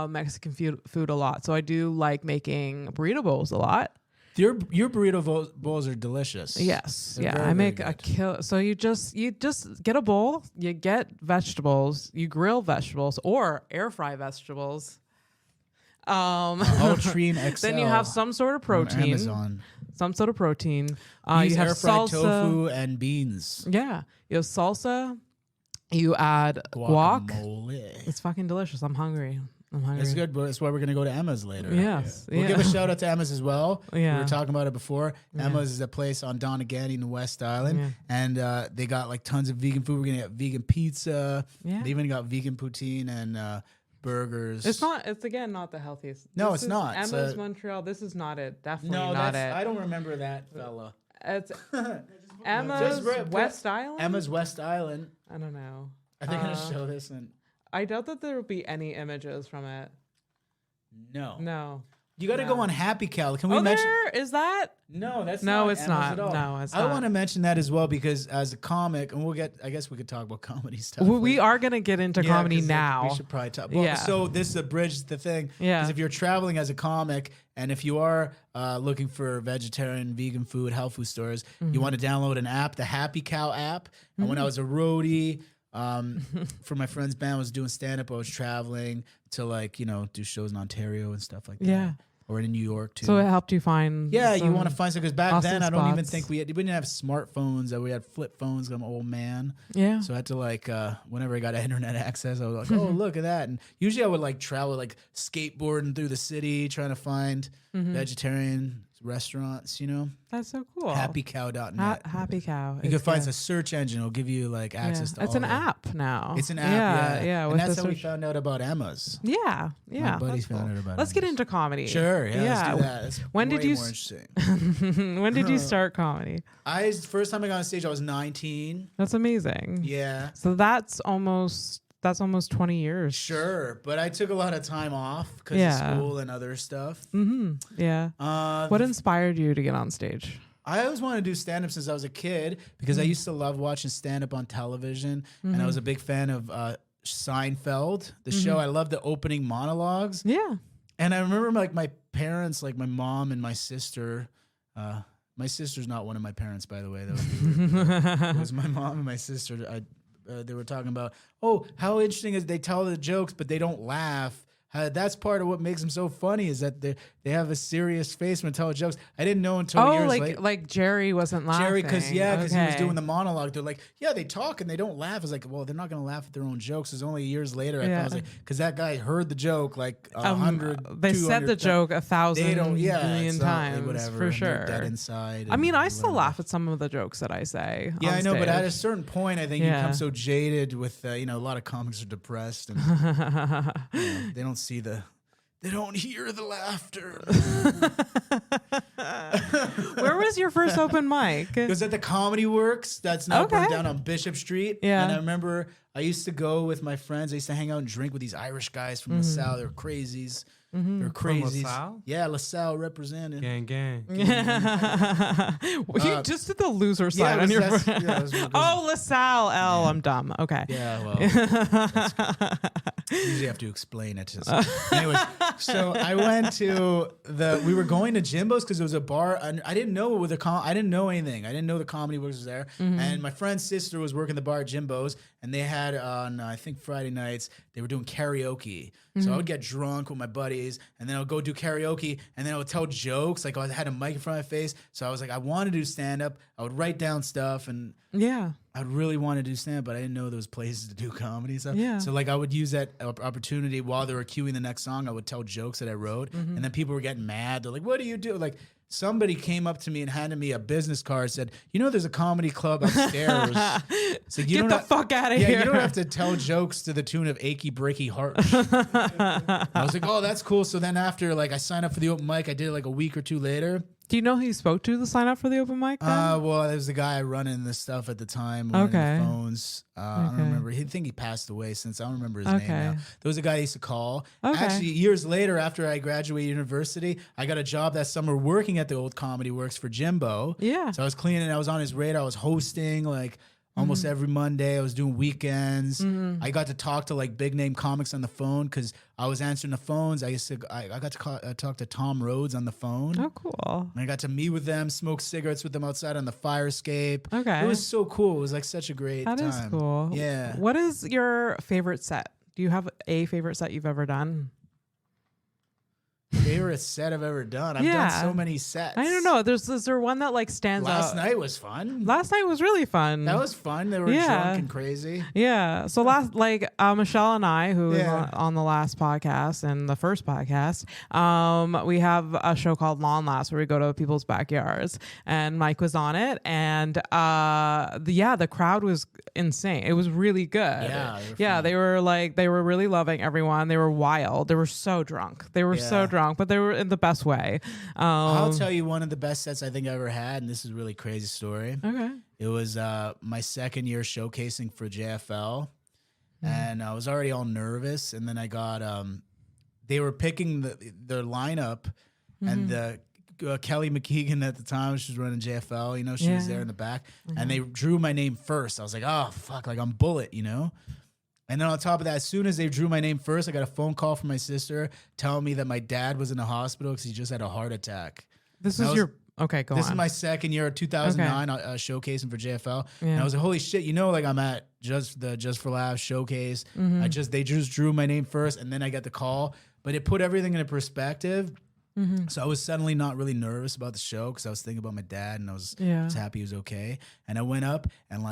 Mexican food a lot. So I do like making burrito bowls a lot. Your burrito bowls are delicious. Yes. They're yeah. very, I very make a good. kill. So you just get a bowl, you get vegetables, you grill vegetables or air fry vegetables. Ultrine XL. Then you have some sort of on protein. Amazon. Some sort of protein. Use You have air fried salsa. tofu and beans. Yeah. You have salsa. You add guac. Guacamole. It's fucking delicious. I'm hungry. I'm hungry. It's good, but that's why we're gonna go to Emma's later. Yes. We'll give a shout out to Emma's as well. Yeah. We were talking about it before. Emma's is a place on Donegal in the West Island, and they got like tons of vegan food. We're gonna get vegan pizza. Yeah. They even got vegan poutine and burgers. It's not. It's again not the healthiest. No, This it's is not. Emma's Montreal. This is not it. Definitely No, not that's, it. I don't remember that fella. It's Emma's Just West Island. Emma's West Island. I don't know. I think I'm gonna show this and I doubt that there will be any images from it. no. No. You got to go on Happy Cow. Can we Oh, mention? there is that. No, that's No, not it's Emma's not. At all. No, it's I not. want to mention that as well because as a comic, and we'll get. I guess we could talk about comedy stuff. We are gonna get into Yeah, comedy 'cause, like, now. we should probably talk. Well, Yeah. So this is a bridge the thing. Yeah. Because if you're traveling as a comic, and if you are looking for vegetarian, vegan food, health food stores, you want to download an app, the Happy Cow app. And when I was a roadie. For my friend's band, I was doing stand up. I was traveling to do shows in Ontario and stuff like that. Yeah. Or in New York too. So it helped you find. Yeah, you some want to find something because back awesome then I don't even spots. think we didn't have smartphones. We had flip phones. 'Cause I'm an old man, Yeah. so I had to whenever I got internet access, I was like, oh look at that. And usually I would travel skateboarding through the city trying to find vegetarian restaurants. That's so cool. HappyCow.net. Happy Cow. You can It's find good. a search engine. It'll give you access to. It's all an the- app now. It's an app. Yeah, with And that's the how we search- found out about Emma's. Yeah. My buddy that's found cool. out about Let's get Emma's. into comedy. Sure. Yeah. Let's do that. That's When did way you more s- interesting. When did you start comedy? First time I got on stage, I was 19. That's amazing. Yeah. So that's almost 20 years. Sure, but I took a lot of time off because Yeah. of school and other stuff. Yeah. What inspired you to get on stage? I always wanted to do stand up since I was a kid because I used to love watching stand up on television, and I was a big fan of Seinfeld, the show. I loved the opening monologues, Yeah. and I remember my parents, my mom and my sister. My sister's not one of my parents, by the way. That would be weird. It was my mom and my sister. They were talking about, how interesting is they tell the jokes, but they don't laugh. That's part of what makes them so funny is that they have a serious face when they tell jokes. I didn't know until years later. like Jerry wasn't laughing. Jerry, because he was Okay. doing the monologue. They're like, yeah, they talk and they don't laugh. It's like, well, they're not going to laugh at their own jokes. It's only years later. I was like, because that guy heard the joke 100. They said the 200 joke 1,000 They don't, million it's not, times whatever, for and sure. they're dead inside. I mean, and I still whatever. laugh at some of the jokes that I say. Yeah, on I know, but at a stage. certain point, I think you Yeah. become so jaded with, a lot of comics are depressed and they don't see they don't hear the laughter. Where was your first open mic? It was at the Comedy Works. That's now burned Okay. down on Bishop Street. Yeah. And I remember I used to go with my friends. I used to hang out and drink with these Irish guys from LaSalle. They're crazies. They're crazies. LaSalle? Yeah, LaSalle representing. Gang, gang. Well, you just did the loser sign it on was- your. that's- yeah, it was- Oh, LaSalle L. I'm dumb. Okay. Yeah, well, usually have to explain it to someone. Anyways, so I went to we were going to Jimbo's because it was a bar. And I didn't know I didn't know anything. I didn't know the Comedy Works was there. And my friend's sister was working the bar at Jimbo's, and they had on I think Friday nights they were doing karaoke. So I would get drunk with my buddies, and then I would go do karaoke, and then I would tell jokes. I had a mic in front of my face, so I was like, I want to do stand up. I would write down stuff, and Yeah. I'd really want to do stand up, but I didn't know there was places to do comedy and stuff. Yeah. So I would use that opportunity while they were cueing the next song. I would tell jokes that I wrote, and then people were getting mad. They're like, "What do you do?" Somebody came up to me and handed me a business card. Said, there's a comedy club upstairs. So Get the fuck out of yeah, here. you don't have to tell jokes to the tune of "Achy Breaky Heart." I was like, "Oh, that's cool." So then after I signed up for the open mic, I did it a week or two later. Do you know who you spoke to sign up for the open mic? Then? Well, there was the guy running the stuff at the time, running Okay. the phones. I don't remember. I think he passed away since. I don't remember his name now. There was a guy I used to call. Okay. Actually, years later, after I graduated university, I got a job that summer working at the old Comedy Works for Jimbo. Yeah. So I was cleaning. I was on his radar. I was hosting almost every Monday. I was doing weekends. I got to talk to big name comics on the phone because I was answering the phones. I got to talk to Tom Rhodes on the phone. Oh, cool. And I got to meet with them, smoke cigarettes with them outside on the fire escape. Okay. It was so cool. It was such a great time. That is cool. Yeah. What is your favorite set? Do you have a favorite set you've ever done? favorite set I've ever done. I've done so many sets. I don't know. Is there one that like stands out? Last night was fun. Last night was really fun. That was fun. They were drunk and crazy. Yeah. So Michelle and I, who was on the last podcast and the first podcast, we have a show called Lawn Laughs where we go to people's backyards, and Mike was on it, and the crowd was insane. It was really good. Yeah, they were really loving everyone. They were wild. They were so drunk. But they were in the best way. I'll tell you one of the best sets I think I ever had, and this is a really crazy story. Okay. It was my second year showcasing for JFL, and I was already all nervous, and then I got they were picking their lineup, and the Kelly McKeegan at the time, she was running JFL, she was there in the back, and they drew my name first. I was like, oh fuck, like I'm Bullet, And then on top of that, as soon as they drew my name first, I got a phone call from my sister telling me that my dad was in the hospital because he just had a heart attack. This is This is my second year, 2009, showcasing for JFL. Yeah. And I was like, holy shit, like I'm at Just for Laughs showcase. They just drew my name first, and then I got the call. But it put everything into perspective. So I was suddenly not really nervous about the show because I was thinking about my dad, and I was happy he was okay. And I went up, and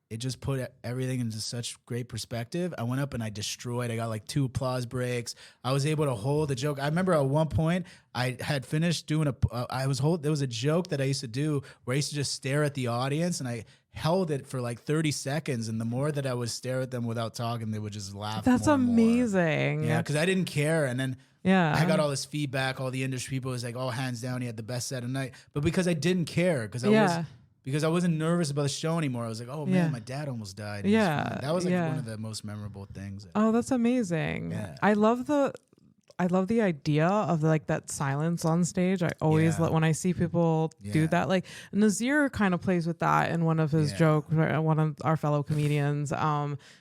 it just put everything into such great perspective. I went up and I destroyed. I got 2 applause breaks. I was able to hold the joke. I remember at one point I had finished doing there was a joke that I used to do where I used to just stare at the audience, and I held it for 30 seconds. And the more that I would stare at them without talking, they would just laugh. That's more and more. amazing. Yeah, because I didn't care. And then I got all this feedback. All the industry people was like, oh, hands down, he had the best set of night. But because I didn't care, because I wasn't nervous about the show anymore. I was like, oh man, my dad almost died. That was one of the most memorable things. Oh, that's amazing. Yeah. I love the idea of that silence on stage. I always when I see people do that. Nazir kind of plays with that in one of his jokes, one of our fellow comedians,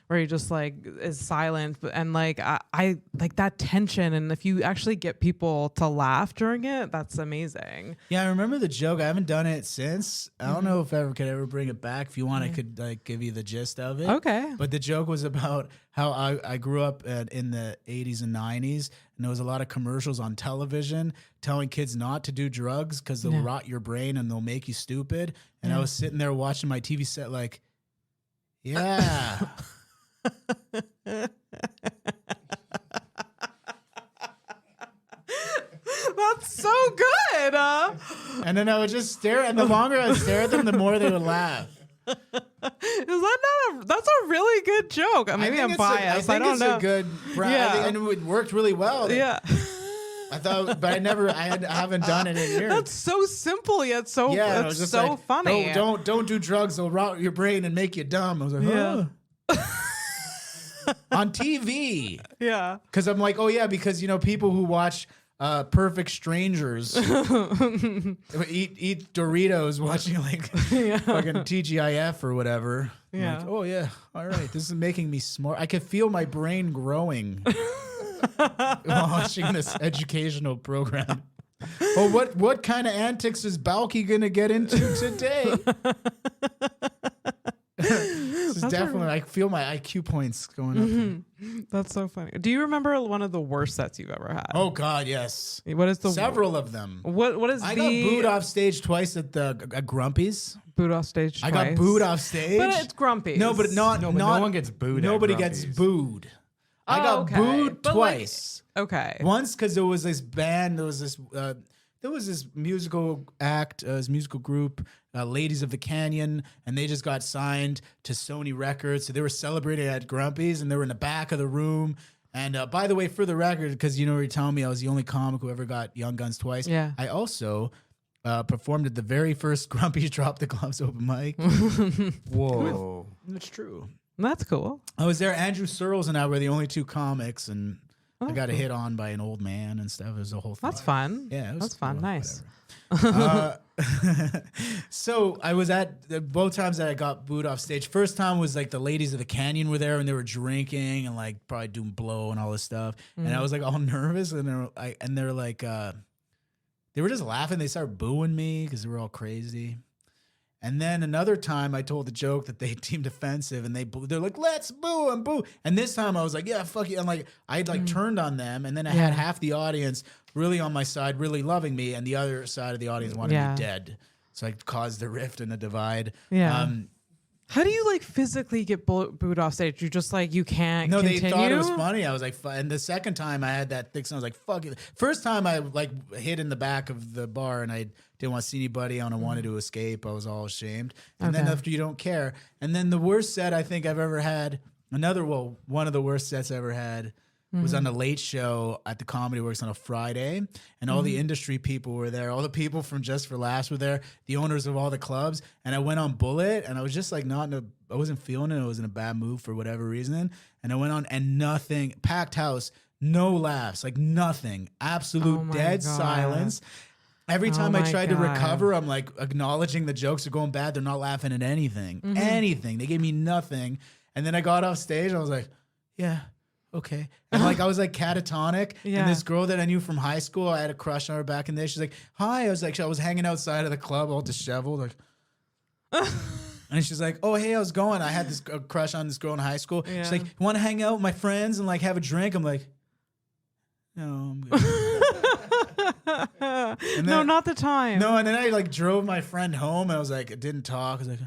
where he just is silent, and I like that tension. And if you actually get people to laugh during it, that's amazing. Yeah, I remember the joke. I haven't done it since. I don't know if I could ever bring it back. If you want, I could give you the gist of it. Okay. But the joke was about how I grew up in the 80s and 90s, and there was a lot of commercials on television telling kids not to do drugs because they'll rot your brain and they'll make you stupid. And I was sitting there watching my TV set yeah. That's so good. And then I would just stare, and the longer I stare at them, the more they would laugh. That's a really good joke. Maybe I'm biased. I don't know. It's a good, and it worked really well. Yeah. I thought, but I haven't done it in years. That's so simple yet so it's so funny. Don't do drugs; they'll rot your brain and make you dumb. I was like, huh? On TV. Yeah. Because I'm like, oh yeah, because people who watch Perfect Strangers eat Doritos watching fucking TGIF or whatever. Yeah. Oh yeah. All right. This is making me smart. I could feel my brain growing watching this educational program. Well, what kind of antics is Balky gonna get into today? This is definitely. I feel my IQ points going up. That's so funny. Do you remember one of the worst sets you've ever had? Oh God, yes. What is the several of them? What is I got booed off stage twice at Grumpy's. Booed off stage. I got booed off stage. But it's Grumpy's. No, but not. No, but no one gets booed. Nobody gets booed. I got booed twice. Okay. Once because there was this band. There was this musical act, this musical group, Ladies of the Canyon, and they just got signed to Sony Records. So they were celebrating at Grumpy's, and they were in the back of the room. And by the way, for the record, because you're telling me I was the only comic who ever got Young Guns twice. Yeah. I also performed at the very first Grumpy's Drop the Gloves open mic. Whoa. That's true. That's cool. I was there. Andrew Searles and I were the only two comics, and I got hit on by an old man and stuff. It was a whole thing. That's fun. Yeah, that's fun. Nice. So I was at both times that I got booed off stage. First time was the Ladies of the Canyon were there, and they were drinking and probably doing blow and all this stuff. And I was all nervous, and they were just laughing. They started booing me because they were all crazy. And then another time I told the joke that they deemed offensive and they're like, let's boo and boo. And this time I was like, yeah, fuck you. And like, I had like turned on them, and then I had half the audience really on my side, really loving me, and the other side of the audience wanted me dead. So I caused a rift and a divide. Yeah. How do you like physically get booed off stage? You just like, you can't continue? They thought it was funny. I was like, and the second time I had that thick skin, I was like, fuck it. First time I like hid in the back of the bar and I didn't want to see anybody and I wanted to escape. I was all ashamed. And then after you don't care. And then the worst set I think I've ever had, one of the worst sets I ever had was on the Late Show at the Comedy Works on a Friday, and all the industry people were there. All the people from Just for Laughs were there, the owners of all the clubs, and I went on Bullet, and I was just like I wasn't feeling it. I was in a bad mood for whatever reason, and I went on, and nothing, packed house, no laughs, like nothing, absolute dead silence. Every time I tried to recover, I'm like acknowledging the jokes are going bad. They're not laughing at anything, anything. They gave me nothing, and then I got off stage, I was like, yeah. Okay. And like I was like catatonic. And this girl that I knew from high school, I had a crush on her back in the day. She's like, hi. I was hanging outside of the club all disheveled. Like and she's like, oh, hey, how's it going? I had this crush on this girl in high school. Yeah. She's like, you want to hang out with my friends and like have a drink? I'm like, no, I'm good. No, not the time. No, and then I like drove my friend home and I was like, it didn't talk. I was like,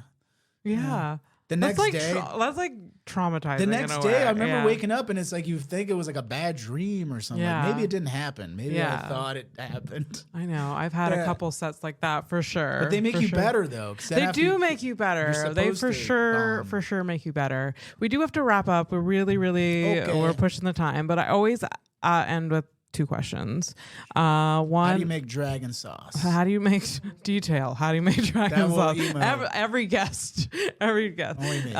yeah. The next day, that's like traumatizing. The next day, I remember waking up and it's like you think it was like a bad dream or something. Yeah. Like maybe it didn't happen. Maybe I thought it happened. I know. I've had a couple sets like that for sure. But they make you better though. They do make you better. They for sure make you better. We do have to wrap up. We're really we're pushing the time. But I always end with 2 questions. One, how do you make dragon sauce? How do you make detail? How do you make dragon sauce? Every guest. Only me.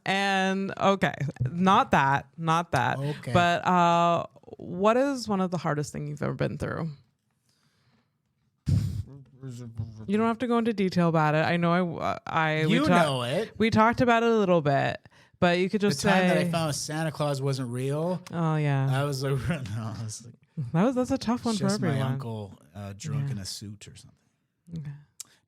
And okay, not that. Okay. But what is one of the hardest things you've ever been through? You don't have to go into detail about it. I know know it. We talked about it a little bit. But you could just the time that I found Santa Claus wasn't real. Oh yeah, I was like, that's a tough one for everyone. My uncle drunk in a suit or something. Okay.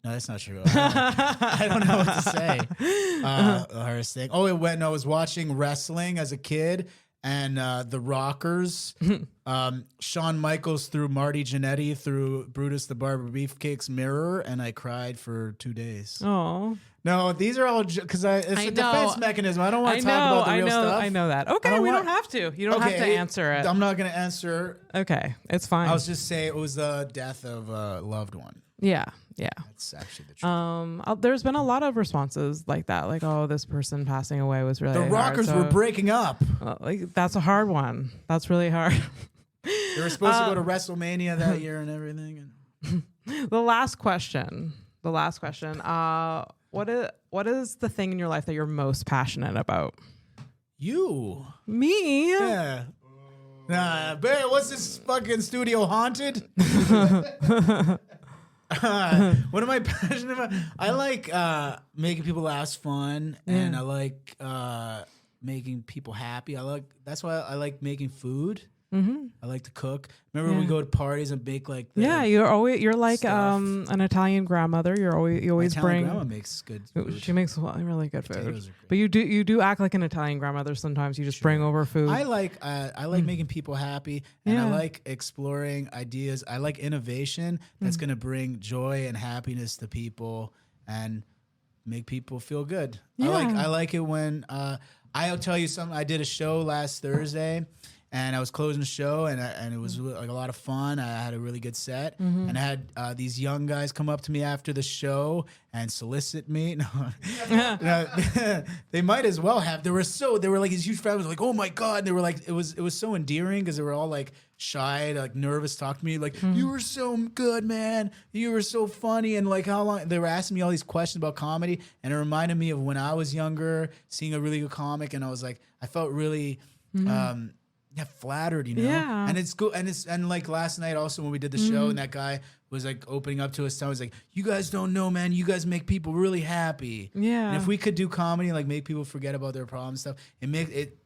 No, that's not true. I don't know what to say. The hardest thing. Oh, I was watching wrestling as a kid, and the Rockers, Shawn Michaels threw Marty Jannetty through Brutus the Barber Beefcake's mirror, and I cried for 2 days. Oh. No, these are all because it's a defense mechanism. I don't want to talk about the real stuff. I know that. Okay, we don't have to. You don't have to answer it. I'm not going to answer. Okay, it's fine. I'll just say it was the death of a loved one. Yeah. That's actually the truth. There's been a lot of responses like that, like, oh, this person passing away was really hard. The Rockers were breaking up. That's a hard one. That's really hard. They were supposed to go to WrestleMania that year and everything. The last question. What is the thing in your life that you're most passionate about? You. Me? Yeah. Barry, what's this fucking studio haunted? What am I passionate about? I like making people laugh fun, and I like making people happy. That's why I like making food. Mm-hmm. I like to cook. Remember when we go to parties and bake like you're like an Italian grandmother. You always bring. Grandma makes good food. She makes really good food. But you do act like an Italian grandmother sometimes. You just bring over food. I like making people happy, and I like exploring ideas. I like innovation that's going to bring joy and happiness to people and make people feel good. Yeah. I like it when I'll tell you something. I did a show last Thursday. And I was closing the show, and it was like a lot of fun. I had a really good set, and I had these young guys come up to me after the show and solicit me. No, they might as well have. They were like these huge fans, like, oh my god. And they were like, it was so endearing because they were all like shy, like nervous, talk to me, like you were so good, man. You were so funny, and like how long they were asking me all these questions about comedy, and it reminded me of when I was younger, seeing a really good comic, and I was like, I felt really. Flattered, you know. Yeah. And it's cool. And like last night also when we did the show and that guy was like opening up to us. So I was like, you guys don't know, man. You guys make people really happy. Yeah. And if we could do comedy, like make people forget about their problems and stuff,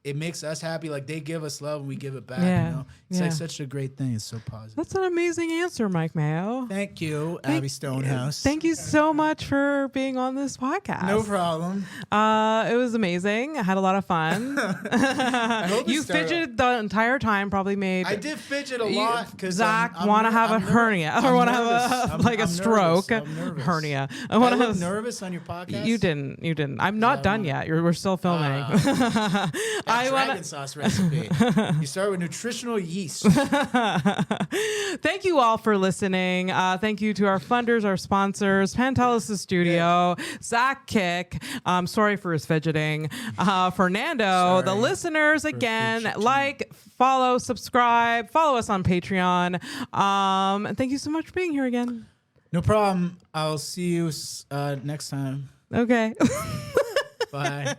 it makes us happy. Like they give us love and we give it back. Yeah. You know, it's like such a great thing. It's so positive. That's an amazing answer, Mike Mayo. Thank you, Abby Stonehouse. Thank you so much for being on this podcast. No problem. It was amazing. I had a lot of fun. I hope You fidgeted the entire time. Probably made. I did fidget a lot because Zach want to have a hernia or want to have a stroke. Hernia. I want to have nervous on your podcast. You didn't. I'm not done yet. We're still filming. I dragon sauce recipe. You start with nutritional yeast. Thank you all for listening. Thank you to our funders, our sponsors, Pantelis Studio, Zach Kick. Sorry for his fidgeting. Fernando, the listeners again, like, follow, subscribe, follow us on Patreon. And thank you so much for being here again. No problem. I'll see you next time. Okay. Bye.